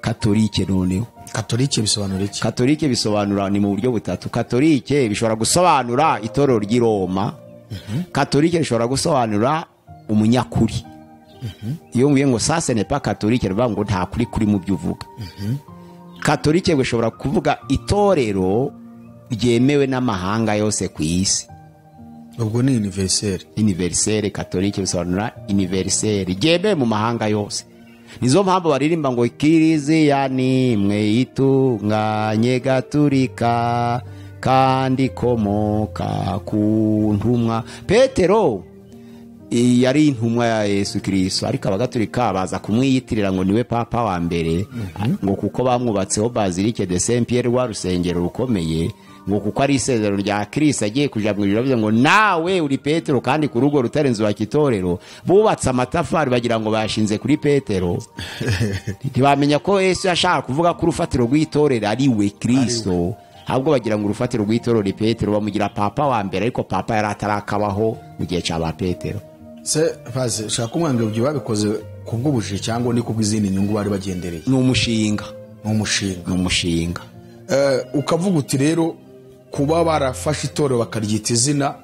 katolike. Noneho katolike bisobanura iki? Katolike bisobanura ni mu buryo butatu. Katolike bishobora gusobanura itorero ry'i Roma. Katolike bishobora gusobanura umunyakuri. Iyo nguye ngo ça ce n'est pas katolike, rivuga ngo nta kuri kuri mu byo uvuga. Katolike bishobora kuvuga itorero ryemewe n'amahanga yose ku isi. Ubwo ni universel. Universel, katolike bisobanura universel, ryemewe mu mahanga yose. Nizo mpamvu baririmba ngo kiliziya ni imwe itunganye gatolika kandi komoka ku ntumwa. Petero yari intumwa ya Yesu Kristo, ariko abagatolika baza kumwiyitirira ngo niwe papa wa mbere, ngo kuko bamwubatseho Basilique de Saint Pierre wa rusengero rukomeye, ngo kuko ari isezerano rya Kristo agiye kuja mu ijuru, ngo nawe uri Petero kandi ku rugo rutarenze wa kitorero. Bubatse amatafari bagira ngo bashinze kuri Petero. Ntibamenya ko Yesu yashaka kuvuga ko urufatiro rw'itorero ari we Kristo, ahubwo bagira ngo urufatiro rw'itorero ni Petero, bamugira papa wa mbere, ariko papa yari atarakabaho mu gihe cy'aba Petero. Se faze shaka umwanga ibyo babikoze kubw'ubujiji cyangwa ni kubw'izindi nyungu bari bagendereye? Ni umushinga. Ukavuga uti rero kuba barafashe itorero bakaryita izina,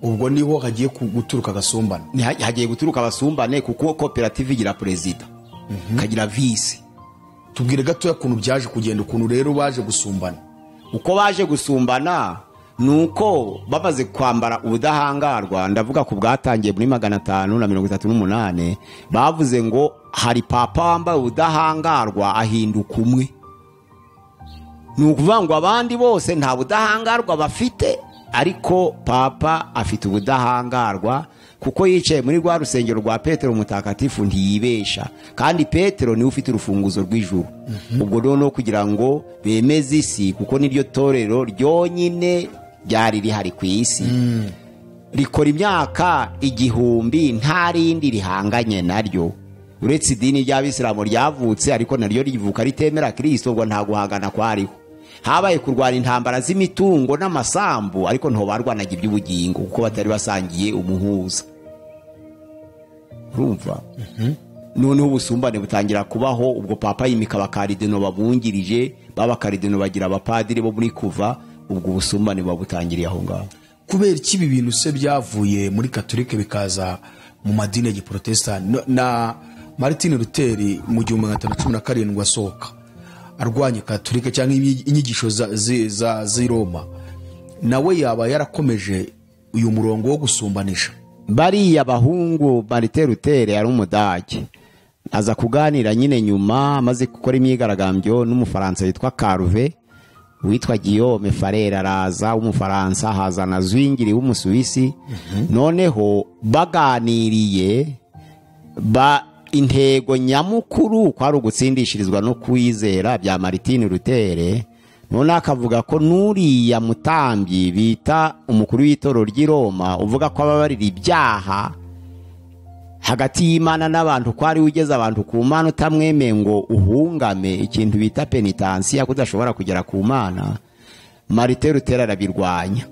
ubwo niho hagiye guturuka agasumbane. Hagiye guturuka abasumbane kuko koperative igira perezida, kagira vice. Tubwire gatoya kuntu byaje kugenda, ukuntu rero baje gusumbana. Uko baje gusumbana nuko bamaze kwambara ubudahangarwa, ndavuga ku bwatangiye muri 538, bavuze ngo hari papa wambaye ubudahangarwa ahinduka umwe. Ni ukuvuga ngo abandi bose nta budahangarwa bafite, ariko papa afite ubudahangarwa kuko yicaye muri rwa rusengero rwa Petero Mutakatifu ntiyibesha, kandi Petero niwe ufite urufunguzo rw'ijuru. Ubwo no kugira ngo bemeze isi, kuko niryo torero ryonyine ryari rihari ku isi, rikora imyaka 1000 nta rindi rihanganye naryo, uretse idini ry'Abisilamu ryavutse, ariko naryo rivuka ritemera Kristo, ngo nta guhangana kwariho. Habaye kurwana intambara z'imitungo n'amasambu, ariko nto barwanaga iby'ubugingo kuko batari basangiye umuhuza. Urumva? Noneho ubusumbane butangira kubaho. Ubwo papa yimika abakaridino babungirije, babakaridino bagira abapadiri bo muri kuva. Ubwo ubusumbane babutangiriye aho ngaho. Kubera iki ibi bintu se byavuye muri katolike bikaza mu madini ya giprotestani? Na Martin Luther mu 1517 asohoka arwanya katolike cyangwa inyigisho za Roma, nawe yaba yarakomeje uyu murongo wo gusumbanisha. Bariya bahungu, Martin Luther yari umudage, aza kuganira nyine nyuma amaze gukora imyigaragambyo n'umufaransa yitwa Calvin, witwa Guillaume Farel araza w'umufaransa, haza na Zwingli w'umusuwisi. Noneho baganiriye intego nyamukuru kwari ugutsindishirizwa no kwizera bya Martin Luther. None akavuga ko nuriya mutambyi bita umukuru w'itorero ry'i Roma uvuga ko ababarira ibyaha hagati y'Imana n'abantu, ko ari ugeze abantu ku Mana utamwemeye ngo uhungame ikintu bita penitensiya, kudashobora kugera ku Mana. Martin Luther arabirwanya.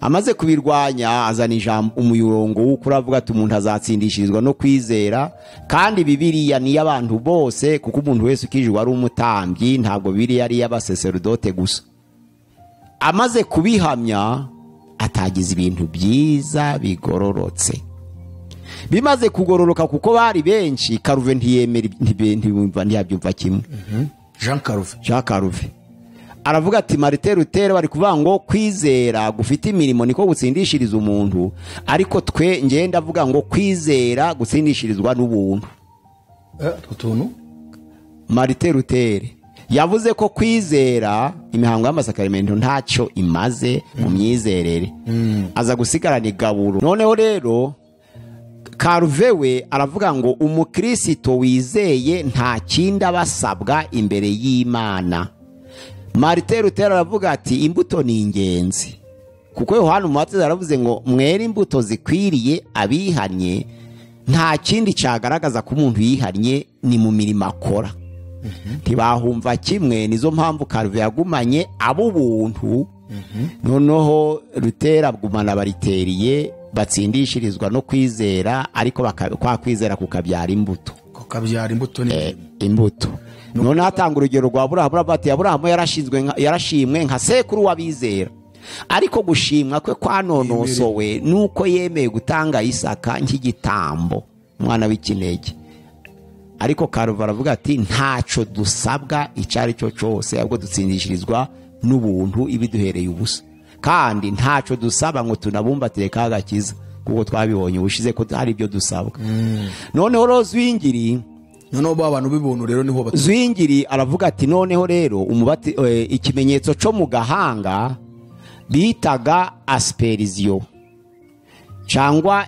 Amaze kubirwanya azana ijambo umuyorongo w'ukuri, avuga ati umuntu azatsindishirizwa no kwizera, kandi Bibiliya ni y'abantu bose, kuko umuntu wese ukijwe ari umutambyi, ntabwo Bibiliya ari y'abasaserodote gusa. Amaze kubihamya atagize ibintu byiza bigororotse. Bimaze kugororoka kuko bari benshi, Calvin ntiyabyumva kimwe. Jean Calvin aravuga ati Martin Luther bari kuvuga ngo kwizera gufite imirimo niko gutsindishiriza umuntu, ariko twe ngenda avuga ngo kwizera gutsindishirizwa n'ubuntu. Utuntu Martin Luther yavuze ko kwizera imihango y'amasakaramentu ntacyo imaze mu myizerere, aza gusigarana igaburo. Noneho rero Karuve we aravuga ngo umukristo wizeye nta kindi abasabwa imbere y'Imana. Martin Luther aravuga ati imbuto ni ingenzi, kuko Yohana Umubatiza yaravuze ngo mwere imbuto zikwiriye abihanye. Nta kindi cyagaragaza ko umuntu yihanye ni mu mirimo akora. Ntibahumva kimwe, nizo mpamvu Karuve yagumanye ab'ubuntu. Noneho Luther agumana bariteriye batsindishirizwa no kwizera, ariko kwa kwizera kukabyara imbuto. Kukabyara imbuto ni imbuto. None atanga urugero rwa Aburahamu, bati Aburahamu yarashimwe nka sekuru w'abizera, ariko gushimwa kwe kwanonosowe nuko yemeye gutanga Isaka nk'igitambo, umwana w'ikinege. Ariko Karuve aravuga ati ntaco dusabwa icari cyo cyose, ahubwo dutsindishirizwa n'ubuntu ibiduhereye ubusa, kandi ntaco dusaba ngo tunabumbatire kagakiza, kuko twabibonye ubushize ko hari ibyo dusabwa. Noneho Rozwingiri, noneho abantu b'ibuntu rero niho Zwingiri aravuga ati noneho rero ikimenyetso cyo mu gahanga bitaga asperizio cyangwa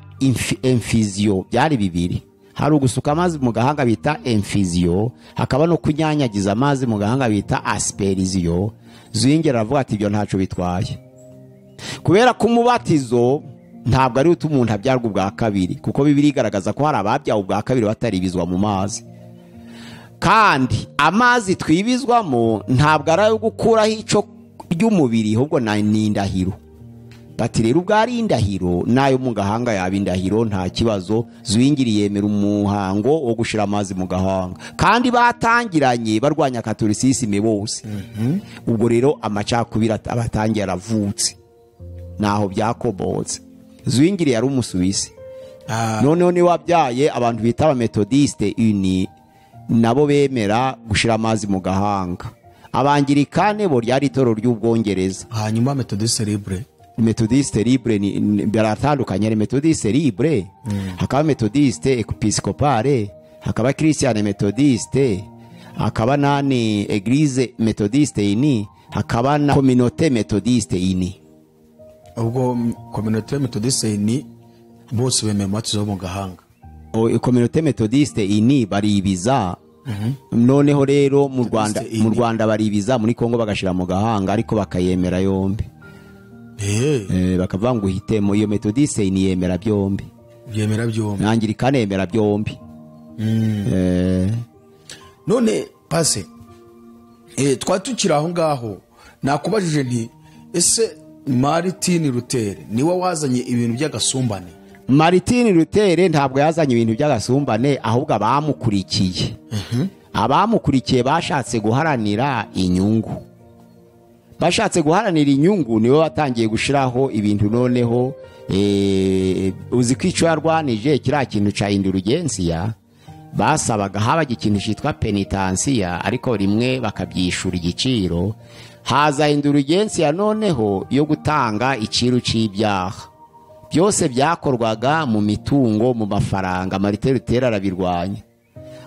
infizio, byari bibiri. Hari ugusuka amazi mu gahanga bita infizio, hakaba no kunyanyagiza amazi mu gahanga bita asperizio. Zwingiri aravuga ati ibyo ntaco bitwaye, kubera ko umubatizo ntabwo ari umuntu abyarwa ubwa kabiri, kuko Bibiliya igaragaza ko hari ababyawe ubwa kabiri bataribizwa mu mazi. Kandi amazi twibizwamo ntabwo ari ayo gukuraho ico ry'umubiri, ahubwo ni indahiro. Bati rero ubwo ari indahiro nayo mu gahanga yaba indahiro nta kibazo. Zwingiri yemera umuhango wo gushira amazi mu gahanga, kandi batangiranye barwanya katolisisime bose. Ubwo rero amacakubira abatangiye aravutse, naho byakobotse. Zwingiri yari umusuwisi. Noneho ni wabyaye abantu bita abametodiste uni, nabo bemera gushira amazi mu gahanga. Abangirikane bo ryari itoro ry'Ubwongereza. Hanyuma Methodiste libre ni baratandukanye. Ari Methodiste libre, hakaba Methodiste episcopale, hakaba Christian Methodiste, hakaba nani Eglise Methodiste ini, hakaba na Communauté Methodiste ini. Ubwo Communauté Methodiste ini bose bemeye amatizo mu gahanga. Communauté Methodiste ini baribiza. Noneho rero mu Rwanda baribiza, muri Kongo bagashira mu gahanga, ariko bakayemera yombi. Bakavuga ngo uhitemo. Iyo Methodiste ini yemera byombi, yemera byombi. Anglikane yemera byombi. None pase twatukira aho ngaho, nakubajije nti ese Martin Luther niwe wazanye ibintu by'agasumbane? Martin Luther ntabwo yazanye ibintu by'agasumbane, ahubwo abamukurikiye. Abamukurikiye bashatse guharanira inyungu. Bashatse guharanira inyungu niwe watangiye gushiraho ibintu. Noneho uzi kwico yarwanije kiriya kintu ca indulgensia, basabaga habaga ikintu cyitwa penitensia, ariko rimwe bakabyishura igiciro. Haza indulgensia noneho yo gutanga iciro c'ibyaha. Byose byakorwaga mu mitungo, mu mafaranga. Martin Luther arabirwanya.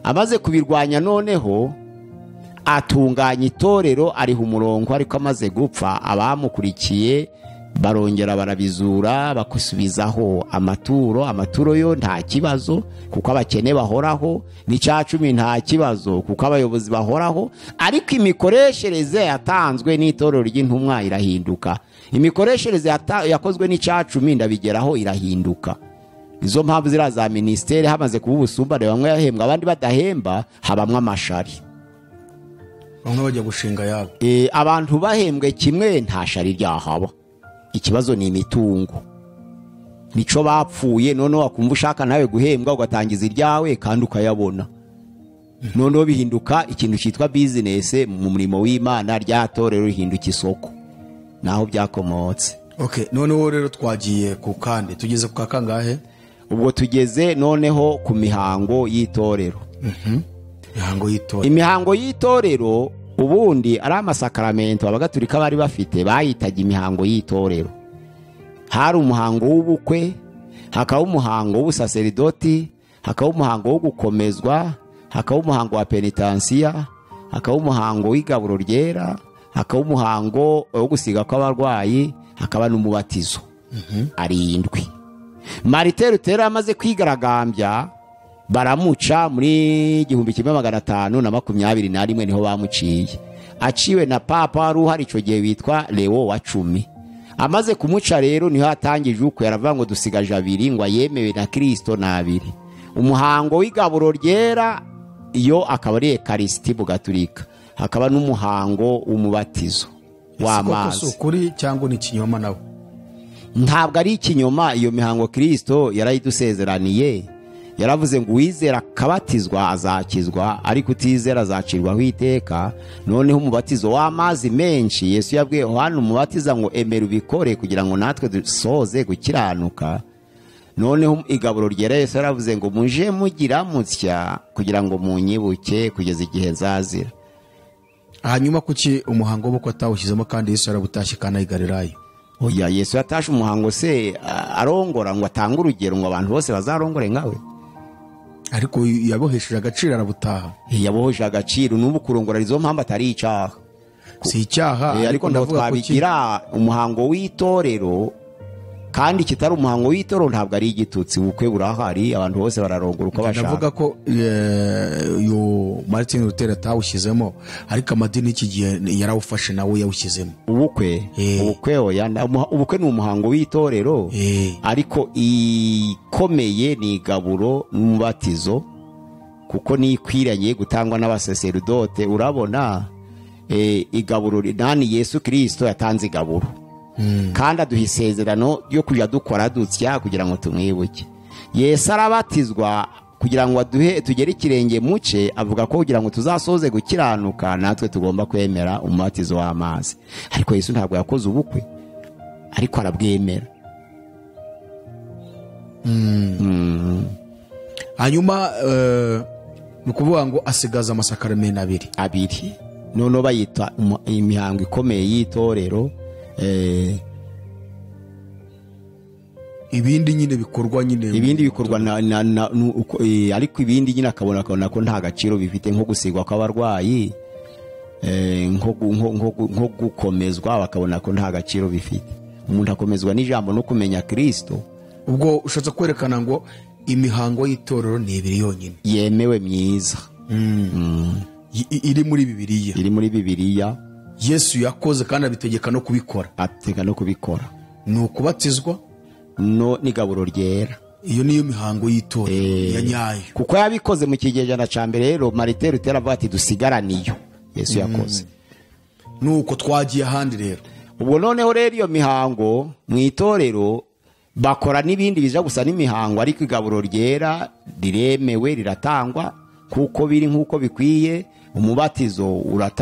Amaze kubirwanya noneho atunganya itorero, ariho umurongo, ariko amaze gupfa abamukurikiye barongera barabizura, bakusubizaho amaturo yo nta kibazo, kuko abakene bahoraho. N'icacumi nta kibazo, kuko abayobozi bahoraho. Ariko imikoreshereze yatanzwe n'itorero ry'intumwa irahinduka. Imikoreshereze yakozwe n'icacumi ndabigeraho irahinduka. Izo mpamvu zira za ministeri hamaze kuba ubusumbane, bamwe yahembwa abandi badahemba, habamwe amashari. Bamwe bajya gushinga yabo. Abantu bahembwe kimwe nta shari ryahaba. Ikibazo ni imitungo, nico bapfuye. Noneho wakumva ushaka nawe guhembwa ugatangiza iryawe kandi ukayabona. Noneho bihinduka ikintu cyitwa business mu murimo w'Imana, ryatorero rihinduka isoko, naho byakomotse. Okay, noneho rero twagiye ku kandi tugeze ku kakangahe? Ubwo tugeze noneho ku mihango y'itorero. Imihango y'itorero ubundi ari amasakramento abagatulika bari bafite, bayitaga imihango y'itorero. Hari umuhango w'ubukwe, hakaba umuhango w'ubusaserdoti, hakaba umuhango wo gukomezwa, hakaba umuhango wa penitensia, hakaba umuhango w'igaburo ryera, hakaba umuhango wo gusiga kw'abarwayi, hakaba n'umubatizo. Arindwi. Martin Luther amaze kwigaragambya baramuca muri 1521 niho bamuciye. Aciwe na papa wari uhari icyo gihe witwa Leo wa 10. Amaze kumuca rero niho atangije uko yaravuga ngo dusigaje abiri ngo yemewe na Kristo nabiri. Umuhango w'igaburo ryera iyo akaba ari Eucharistie Gatolika, hakaba n'umuhango w'umubatizo w'amazi. Ukuri cyangwa ni kinyoma nawe? Ntabwo ari ikinyoma. Iyo mihango Kristo yarayidusezeraniye, yaravuze ngo uwizera akabatizwa azakizwa, ariko utizera azacirwaho iteka. Noneho umubatizo w'amazi menshi Yesu yabwiye Yohana umubatiza ngo emera ubikore kugira ngo natwe dusoze gukiranuka. Noneho igaburo ryera Yesu yaravuze ngo muje mugira mutya kugira ngo munyibuke kugeza igihe nzazira. Hanyuma kuki umuhango wo kwatawushyizemo kandi Yesu yarabutashye kana i Galilaya? Oya, Yesu yatashe umuhango se arongora ngo atange urugero ngo abantu bose bazarongore nkawe? Ariko yabohesheje agaciro arabutaha. Yabohesheje agaciro, n'ubu kurongora izo mpamvu atari icyaha. Si icyaha, ariko ndavuga ko kigira umuhango w'itorero, kandi kitari umuhango w'itorero ntabwo ari igitutsi. Ubukwe burahari, abantu bose bararongora uko bashaka. Ndavuga ko yo Martin Luther atawushyizemo, ariko amadini iki gihe yarawufashe nawe yawushyizemo. Ubukwe oya, ubukwe ni umuhango w'itorero, ariko ikomeye ni igaburo n'umubatizo, kuko ni ikwiranye gutangwa n'abasaserudote. Urabona igaburo nani Yesu Kristo yatanze igaburo, kandi aduha isezerano yo kujya dukora dutya kugira ngo tumwibuke. Yesu arabatizwa kugira ngo tugere ikirenge muce, avuga ko kugira ngo tuzasoze gukiranuka natwe tugomba kwemera umubatizo w'amazi. Ariko Yesu ntabwo yakoze ubukwe, ariko arabwemera. Hanyuma ni ukuvuga ngo asigaza amasakaramentu abiri. Noneho bayita imihango ikomeye y'itorero. Ibindi nyine bikorwa ariko ibindi nyine akabona ko nta gaciro bifite, nko gusigwa kw'abarwayi, nko gukomezwa, bakabona ko nta gaciro bifite. Umuntu akomezwa n'ijambo no kumenya Kristo. Ubwo ushatse kwerekana ngo imihango y'itorero ni ibiri yonyine yemewe myiza, iri muri Bibiliya. Yesu yakoze kandi abitegeka no kubikora. Ni ukubatizwa n'igaburo ryera. Iyo niyo mihango y'itorero ya nyayo, kuko yabikoze mu kigejana ca mbere. Rero Martin Luther avuga ati dusigaraniyo Yesu yakoze. Nuko twagiye ahandi rero. Ubwo noneho rero iyo mihango mu itorero bakora n'ibindi biza gusa n'imihango, ariko igaburo ryera riremewe, riratangwa kuko biri nk'uko bikwiye. Umubatizo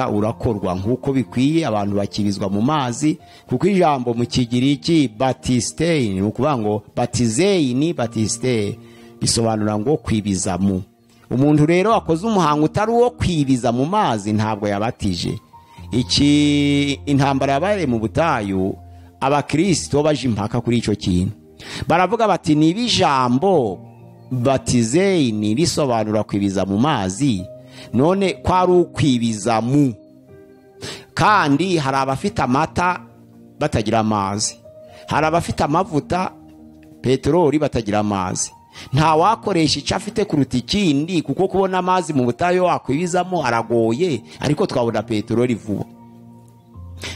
urakorwa nk'uko bikwiye, abantu bakibizwa mu mazi, kuko ijambo mu Kigiriki batistein, ni ukuvuga ngo batizeini, batiste bisobanura ngo kwibizamu. Umuntu rero akoze umuhango utari uwo kwibiza mu mazi ntabwo yabatije. Intambara yabaye mu butayu, abakristo baje impaka kuri icyo kintu. Baravuga bati niba ijambo batizeini risobanura kwibiza mu mazi, none kwari ukwibizamu, kandi hari abafite amata batagira amazi, hari abafite amavuta peteroli batagira amazi. Nta wakoresha icyo afite kuruta ikindi, kuko kubona amazi mu butayu wakwibizamo aragoye, ariko twabona peteroli vuba,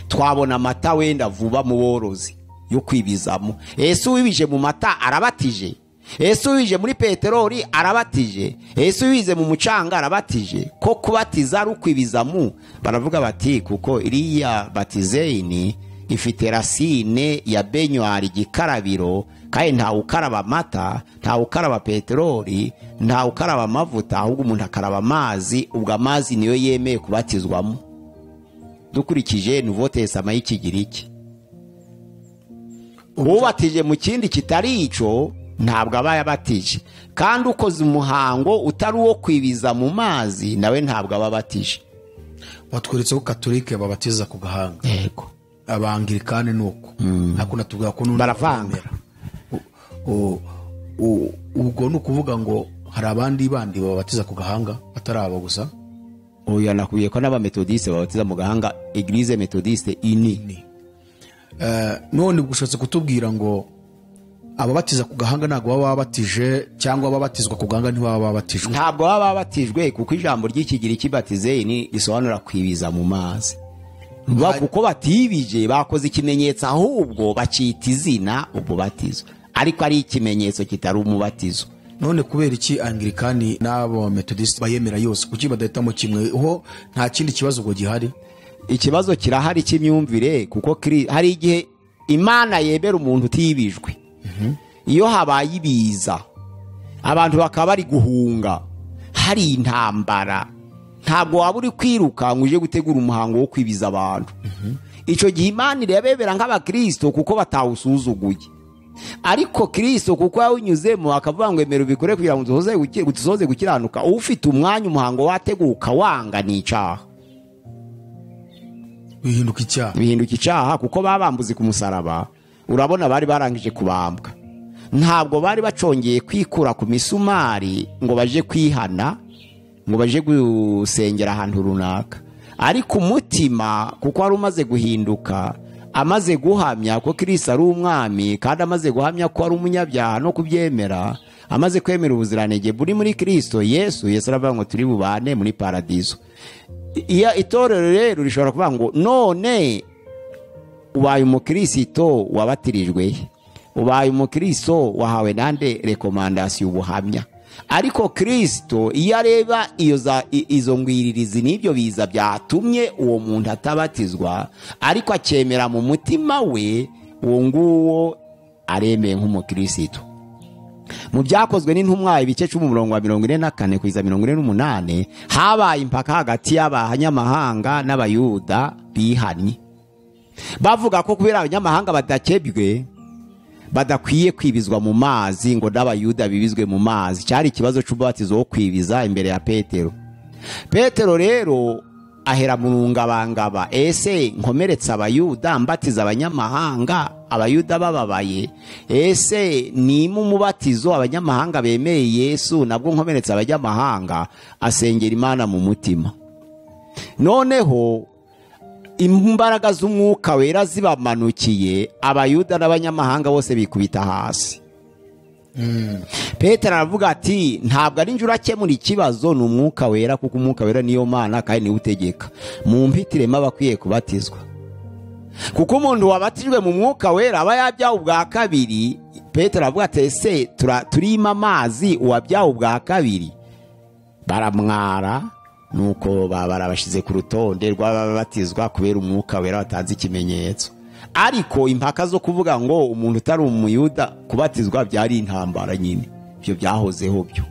twabona amata wenda vuba mu borozi yo kwibizamo. Yesu wibije mu mata arabatije, Yesu wije muri peteroli arabatije, Yesu wize mu mucanga arabatije. Ko kubatiza ari ukwibizamu, baravuga bati kuko iriya batizeini ifite rasine ya benywari, igikarabiro, kandi nta ukaraba amata, nta ukaraba peteroli, nta ukaraba amavuta, ahubwo umuntu akaraba amazi. Ubwo amazi niyo yemeye kubatizwamo dukurikije Nouveau Testament y'Ikigiriki. Ubatije mu kindi kitari ico ntabwo aba yabatije, kandi ukoze umuhango utari uwo kwibiza mu mazi nawe ntabwo aba abatije. Batweretse ko Katolike babatiza ku gahanga, yego, Abangirikani nuko nako natubwira ko baravanga. Ubwo ni ukuvuga ngo hari abandi bandi babatiza ku gahanga atari abo gusa. Oya, nakuye ko n'abametodiste babatiza mu gahanga, Eglise Methodiste ini. None gushatse kutubwira ngo ababatiza ku gahanga ntabwo baba babatije, cyangwa ababatizwa ku gahanga ntibaba babatijwe? Ntabwo baba babatijwe, kuko ijambo ry'ikigiriki batizeni risobanura kwibiza mu mazi. Kuko batibije bakoze ikimenyetso, ahubwo bacita izina umubatizo, ariko ari ikimenyetso kitari umubatizo. None kubera iki Anglikani n'abo Methodist bayemera yose, kuki badahitamo kimwe? Ho nta kindi kibazo ngo gihari? Ikibazo kirahari cy'imyumvire, kuko hari igihe Imana yemera umuntu utibijwe. Iyo habaye ibiza abantu bakaba bari guhunga, hari intambara, ntabwo waba uri kwiruka ngo uje gutegura umuhango wo kwibiza abantu. Icyo gihe Imana irebera nk'abakristo kuko batawusuzuguye. Ariko Kristo kuko yawunyuzemo akavuga ngo emera ubikore kugira ngo dusoze gukiranuka, ufite umwanya umuhango wateguka wanga ni icyaha. Bihinduka icyaha kuko babambuze ku musaraba. Urabona bari barangije kubambwa, ntabwo bari bacongeye kwikura ku misumari ngo baje kwihana, ngo baje gusengera ahantu runaka. Ariko umutima kuko wari umaze guhinduka, amaze guhamya ko Kristo ari umwami, kandi amaze guhamya ko ari umunyabyaha no kubyemera, amaze kwemera ubuziranenge buri muri Kristo Yesu aravuga ngo turi bubane muri paradizo. Itorero rero rishobora kuvuga ngo none ubaye umukristo wabatirijwe, ubaye umukristo wahawe nande rekomandasiyo ubuhamya. Ariko Kristo iyo areba izo ngwiririzi n'ibyo biza byatumye uwo muntu atabatizwa, ariko akemera mu mutima we, uwo nguwo aremeye nk'umukristo. Mu byakozwe n'intumwa ibice 10:44 kugeza 48 habaye impaka hagati y'abanyamahanga n'abayuda bihanye, bavuga ko kubera abanyamahanga badakebwe badakwiye kwibizwa mu mazi ngo n'abayuda bibizwe mu mazi. Cyari ikibazo cy'ububatizo wo kwibiza imbere ya Petero. Petero rero ahera mu rungabangaba, ese nkomeretsa abayuda mbatiza abanyamahanga, abayuda bababaye? Ese ni mu mubatizo abanyamahanga bemeye Yesu nabwo nkomeretsa abanyamahanga? Asengera Imana mu mutima. Noneho imbaraga z'umwuka wera zibamanukiye, abayuda n'abanyamahanga bose bikubita hasi. Petero aravuga ati ntabwo ari njye urakemura ikibazo, ni umwuka wera, kuko umwuka wera niyo Mana kandi niwe utegeka. Mu mpitiremo abakwiye kubatizwa, kuko umuntu wabatijwe mu mwuka wera aba yabyawe ubwa kabiri. Petero aravuga ati ese turima amazi uwabyawe ubwa kabiri? Baramwara, nuko barabashize ku rutonde rw'ababatizwa kubera umwuka wera watanze ikimenyetso. Ariko impaka zo kuvuga ngo umuntu utari umuyuda kubatizwa byari intambara nyine, byo byahozeho byo.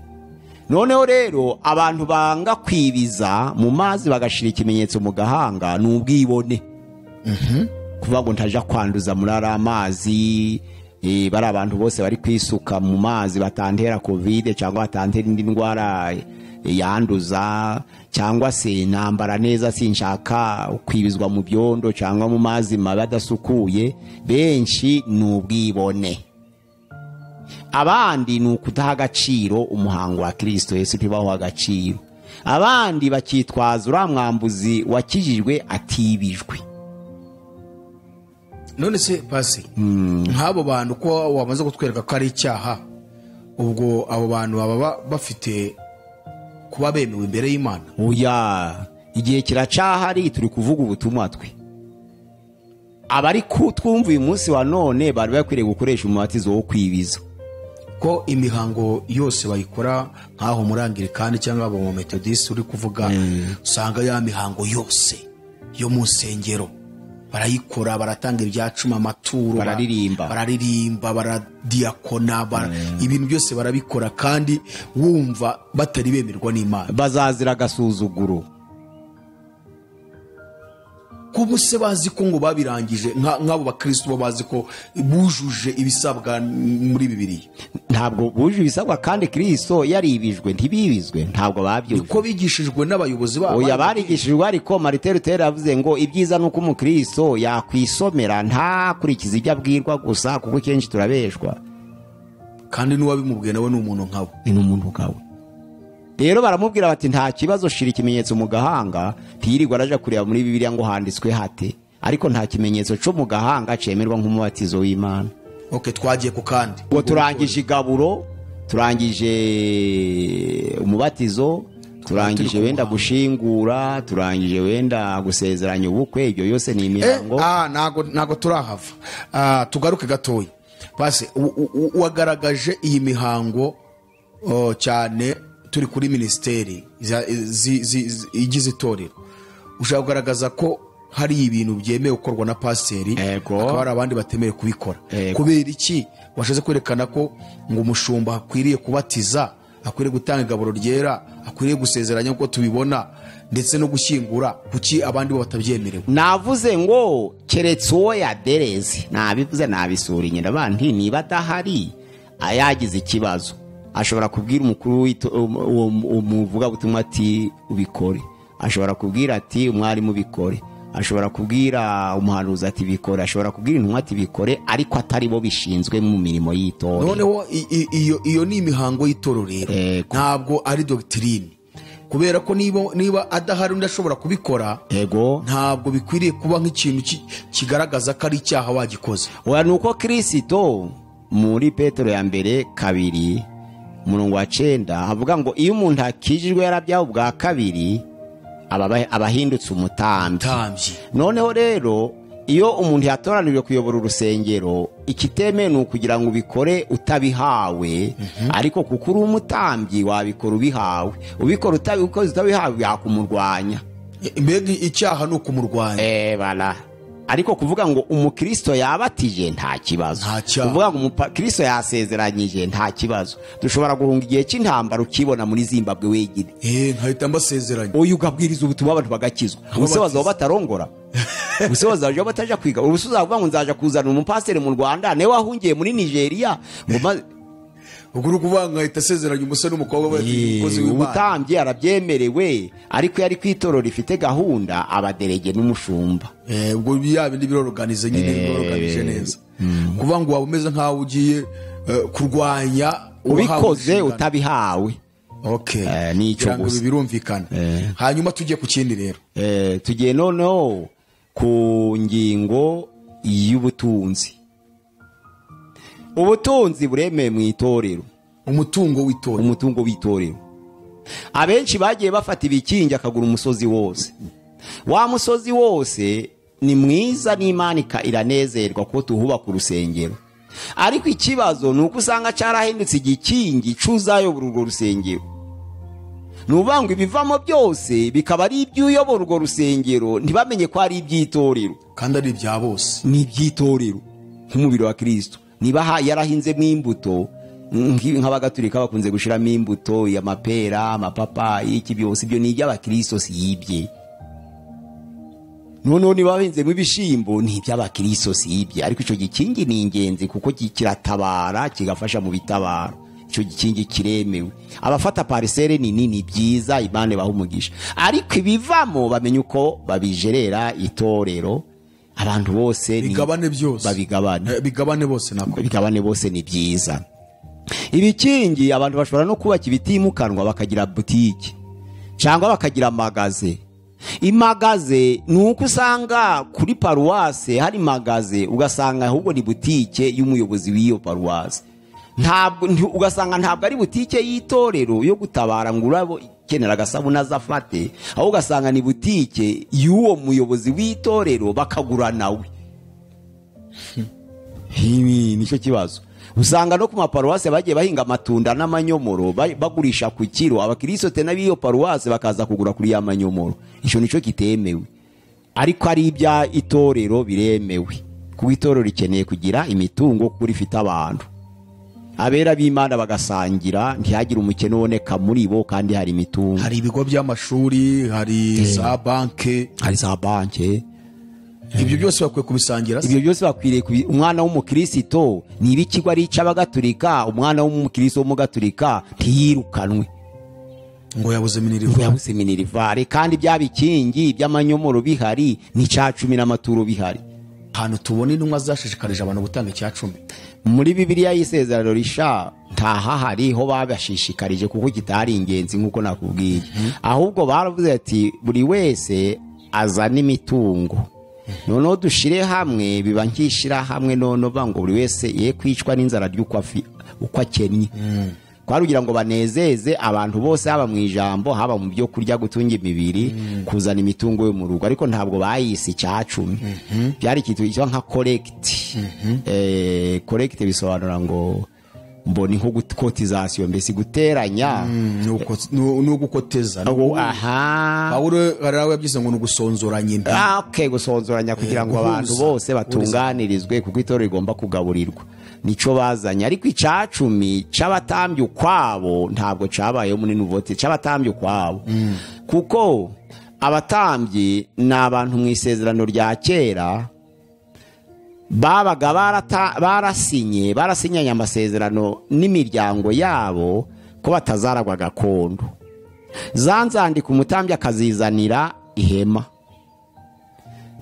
Noneho rero abantu banga kwibiza mu mazi bagashira ikimenyetso mu gahanga n'ubwibone. Kuvuga ngo ntaja kwanduza muri ara amazi, bari abantu bose bari kwisuka mu mazi batantera covid cyangwa batantera indi ndwara yanduza, cyangwa se nambara neza sinshaka kwibizwa mu byondo cyangwa mu mazi mabi adasukuye. Benshi n'ubwibone, abandi ni ukutaha agaciro umuhango wa Kristo Yesu, ntibaho agaciro. Abandi bakitwaza uriya mwambuzi wakijijwe atibijwe. None se pasi, nk'abo bantu ko wamaze kutwereka ko ari icyaha, ubwo abo bantu baba bafite kuba bemewe imbere y'Imana? Oya, igihe kiracahari, turi kuvuga ubutumwa twe. Abari kutwumva uyu munsi wa none bari bakwiriye gukoresha umubatizo wo kwibiza. Ko imihango yose bayikora nk'aho muri Anglikani cyangwa abo mu Methodist uri kuvuga, usanga ya mihango yose yo mu nsengero barayikora, baratanga ibyacuma, amaturo, bararirimba, baradiakona, ibintu byose barabikora, kandi wumva batari bemerwa n'Imana. Bazazira agasuzuguro. Kubuse bazi ko ngo babirangije, nk'abo bakristo bo bazi ko bujuje ibisabwa muri Bibiliya. Ntabwo bujuje ibisabwa, kandi Kristo yaribijwe ntibibizwe, ntabwo babyumva. Niko bigishijwe n'abayobozi babo. Oya, barigishijwe, ariko Martin Luther yavuze ngo ibyiza nuko umukristo yakwisomera ntakurikiza ibyo abwirwa gusa, kuko kenshi turabeshwa. Kandi n'uwabimubwiye nawe ni umuntu nkawe. Ni umuntu nkawe. Rero baramubwira bati nta kibazo, shira ikimenyetso mu gahanga. Ntiyirirwa araja kureba muri Bibiliya ngo handitswe hate, ariko nta kimenyetso cyo mu gahanga cemerwa nk'umubatizo w'Imana. Okay, twagiye ku kandi. Ngo turangije igaburo, turangije umubatizo, turangije wenda gushingura, turangije wenda gusezeranya ubukwe, ibyo yose ni imihango. Nago turahava. Tugaruke gatoya. Base wagaragaje iyi mihango cyane turi kuri ministeri igize itorero. Ushaka kugaragaza ko hari ibintu byemewe gukorwa na pasiteri, akaba hari abandi batemewe kubikora. Kubera iki washaze kwerekana ko ngo umushumba akwiriye kubatiza, akwiriye gutanga igaburo ryera, akwiriye gusezeranya uko tubibona, ndetse no gushyingura, kuki abandi bo batabyemerewe? Navuze ngo keretse uwo yadereze, nabivuze nabisura inyenda bandi niba adahari ayagize ikibazo ashobora kubwira umukuru umuvuga butumwa ati ubikore, ashobora kubwira ati umwarimu bikore, ashobora kubwira umuhanuzi ati bikore, ashobora kubwira intumwa ati bikore, ariko atari bo bishinzwe mu mirimo y'itorero. Noneho iyo ni imihango y'itorero rero, ntabwo ari doctrine, kubera ko niba adahari undi ashobora kubikora, ntabwo bikwiriye kuba nk'ikintu kigaragaza ko ari icyaha wagikoze. Oya, nuko Kristo muri Petero ya mbere 2:9 havuga ngo iyo umuntu akijijwe yarabyawe ubwa kabiri abahindutse umutambyi. Noneho rero iyo umuntu yatoranijwe kuyobora urusengero, ikitemewe ni ukugira ngo ubikore utabihawe, ariko kuko uri umutambyi wabikora ubihawe. Ubikora utabihawe yakumurwanya. Mbega icyaha ni ukumurwanya. Bala. Ariko kuvuga ngo umukristo yabatije nta kibazo, kuvuga ngo umukristo yasezeranyije nta kibazo. Dushobora guhunga igihe cy'intambara ukibona muri Zimbabwe wegine, nkahita mbasezeranya, uyu ugabwiriza ubutumwa abantu bagakizwa. Ubuse bazaba batarongora, ubuse bazaje bataja kwiga, ubuse uzavuga ngo nzaja kuzana umupasiteri mu Rwanda, newe wahungiye muri Nigeria Uguru kuvanga ahita asezeranya umusore n'umukobwa bakoze w'Imana. Ubutambyi arabyemerewe, ariko yari kwitorero rifite gahunda abaderege n'umushumba. Ubwo bindi biroroganize nyine, biroroganije neza. Kuvuga ngo waba umeze nkaho ugiye kurwanya ubikoze utabihawe. Okay. Nico gusa birumvikana. Hanyuma tujye ku kindi rero. Tugiye noneho ku ngingo y'ubutunzi. Ubutunzi buremeye mu itorero. Umutungo w'itorero. Abenshi bagiye bafata ibikingi akagura umusozi wose. Wa musozi wose ni mwiza, n'Imana iranezerwa ko tuhubaka urusengero. Ariko ikibazo ni uko usanga cyarahindutse igikingi cuzayobora urwo rusengero. Nuvuga ngo ibivamo byose bikaba ari iby'uyobora urwo rusengero, ntibamenye ko ari iby'itorero, kandi ari ibya bose. Ni iby'itorero nk'umubiri wa Kristo. Niba yarahinzemo imbuto nk'abagatulika bakunze gushiramo imbuto y'amapera, amapapayi, iki byose ibyo ni iby'abakristo, si yibye. Noneho niba bahinzemo ibishimbo ni iby'abakristo, si yibye. Ariko icyo gikingi ni ingenzi kuko kiratabara, kigafasha mu bitabara. Icyo gikingi kiremewe. Abafata parisere ni byiza, Imana ibaha umugisha. Ariko ibivamo bamenye uko babijerera itorero. Abantu bose bigabane byose bigabane bose nako bigabane bose ni byiza. Ibikingi abantu bashobora no kubaka ibitimukanwa bakagira butike cyangwa bakagira magaze. Imagaze nuko usanga kuri paruwase hari magaze, ugasanga ahubwo ni butike y'umuyobozi w'iyo paruwase. Ugasanga ntabwo ari butike y'itorero yo gutabara ngo urabo kenera agasabuna azafate, aho ugasanga ni butike y'uwo muyobozi w'itorero bakagura nawe. Nicyo kibazo. Usanga no ku maparuwase bagiye bahinga amatunda n'amanyomoro bagurisha ku kiro, abakristo te nabiyo paruwase bakaza kugura kuri ya manyomoro. Icyo nico kitemewe. Ariko ari ibya itorero biremewe. Ku itorero rikeneye kugira imitungo kuri fita abantu. Abera b'Imana bagasangira, ntihagire umukene uboneka muri bo, kandi hari imitungo. Hari ibigo by'amashuri, hari za banke, ibyo byose bakwiye kubisangira. Ibyo byose bakwiriye umwana w'umukristo niba ikigo ari ic'abagatulika, umwana w'umukristo w'umugatulika ntiyirukanwe ngo yabuze minirivare, kandi bya bikingi by'amanyomoro bihari ni 10 n'amaturo bihari. Hano tubona intumwa zashishikarije abantu gutanga 10. Muri Bibiliya y'isezerano risha hariho babashishikarije kuko kitari ingenzi nkuko nakubwiye. Ahubwo baravuze ati buri wese azana imitungo noneho dushire hamwe biba nkishira hamwe noneho bango buri wese ye kwicwa n'inzara ry'uko akennye kwarugira ngo banezeze abantu bose haba mu ijambo haba mu byo kurya gutunga imibiri kuzana imitungo yo mu rugo ariko ntabwo bayisi cyacumi byari ikintu cyo nka collect bisobanura ngo mboni nko gutization mbese guteranya no gukoteza Pawulo arawe yabyise ngo nugusonzoranya imbi okay gusonzoranya kugira ngo abantu bose batunganirizwe kuko itorero rigomba kugaburirwa nico bazanye ariko icacumi c'abatambye ukwabo ntabwo cabaye muri nuvote c'abatambye ukwabo kuko abatambye n'abantu mu isezerano rya kera babaga barasinyanye amasezerano n'imiryango yabo ko batazaragwa gakondo zanzandika umutambyi akazizanira ihema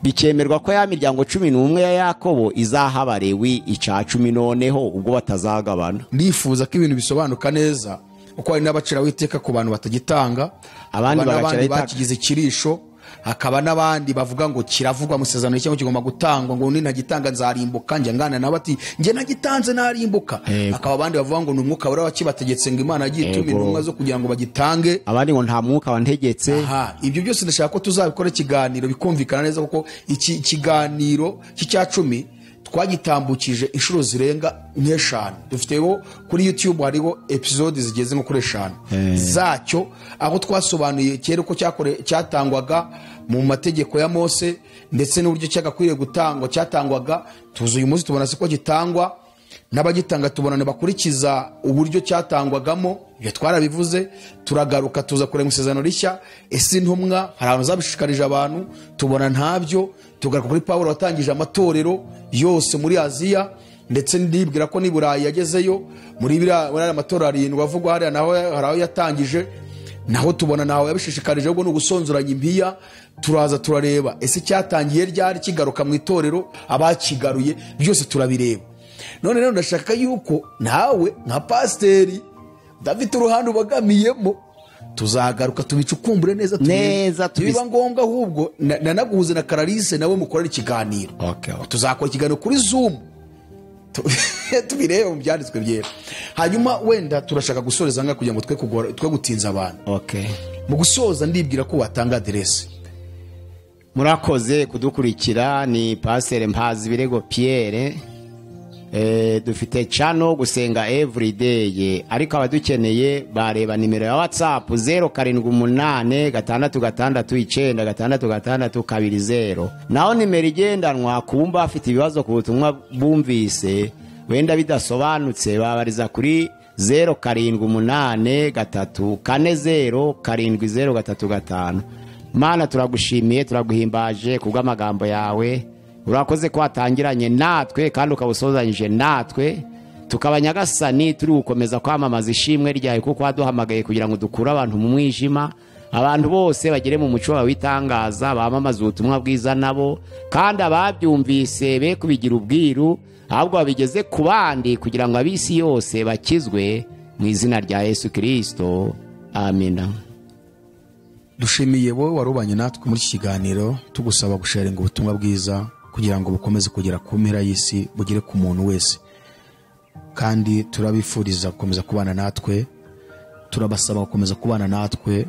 bikemerwa ko ya miryango 11 ya Yakobo izahaba Lewi icacumi noneho ubwo batazagabana ndifuza ko ibintu bisobanuka neza uko hari n'abacira witeka ku bantu batagitanga abandi bakigize kirisho hakaba n'abandi bavuga ngo kiravugwa mu sezerano cyangwa kigomba gutangwa ngo ninagitanga nzarimbuka njye ngana nawe ati njye nagitanze narimbuka hakaba abandi bavuga ngo n'umwuka wera wakibategetse ngo Imana yagitumye intumwa zo kugira ngo bagitange abandi ngo nta mwuka wantegetse ibyo byose ndashaka ko tuzabikora ikiganiro bikumvikana neza kuko iki kiganiro cy'icacumi twagitambukije inshuro zirenga 5 dufiteho kuri YouTube hariho episode zigeze nko kuri 5 zacyo aho twasobanuye kera ko cyatangwaga mu mategeko ya Mose ndetse n'uburyo cyagakwiriye gutangwa cyatangwaga tuzuye umunsi tubona se ko gitangwa n'abagitanga tubonane bakurikiza uburyo cyatangwagamo ibyo twarabivuze turagaruka tuza kure mu sezerano rishya ese intumwa hari abantu zabishikarije abantu tubona ntabyo tugaruka kuri Pawulo watangije amatorero yose muri Aziya ndetse ndibwira ko ni Burayi yagezeyo muri amatorero 7 bavugwa hari naho haraho yatangije naho tubona naho yabishishikarije ubwo n'ugusonzoranya impiya turaza turareba ese cyatangiye ryari kigaruka mu itorero abakigaruye byose turabireba none rero ndashaka yuko nawe nka pasteri David uruhande ubagamiyemo tuzagaruka tubicukumbure neza biba ngombwa ahubwo nanaguhuze na Clarisse nawe mukorera ikiganiro tuzakora ikiganiro kuri Zoom tubirebe mu byanditswe byera hanyuma wenda turashaka gusoreza nga kugira ngo twe gutinza abantu mu gusoza ndibwira ko watanga adresse murakoze kudukurikira ni Pasteur Mpazibirego Pierre dufite channel gusenga everyday ariko abadukeneye bareba nimero ya WhatsApp 0786696620 naho nimero igendanwa kumba afite ibibazo ku butumwa bumvise wenda bidasobanutse babariza kuri 0788340735 Mana turagushimiye turaguhimbaje kubw'amagambo yawe urakoze ko watangiranye natwe kandi ukabusozanyije natwe tukabanyagasani turi gukomeza kwamamaza ishimwe ryawe kuko waduhamagaye kugira ngo dukure abantu mu mwijima abantu bose bagere mu muco wawe witangaza bamamaza ubutumwa bwiza nabo kandi ababyumvise be kubigira ubwiru ahubwo babigeze ku bandi kugira ngo abisi yose bakizwe mu izina rya Yesu Kristo amina dushimiye wowe warubanye natwe muri iki kiganiro tugusaba gusharinga ubutumwa bwiza kugira ngo bukomeze kugera ku mpera y'isi bugere ku muntu wese kandi turabifuriza gukomeza kubana natwe turabasaba gukomeza kubana natwe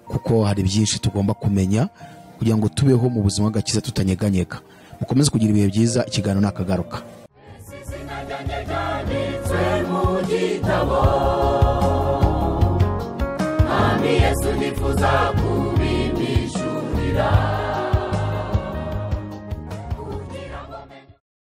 kuko hari byinshi tugomba kumenya kugira ngo tubeho mu buzima bw'agakiza tutanyeganyega mukomeze kugira ibihe byiza ikiganiro nakagaruka Yesu nifuza kubimishurira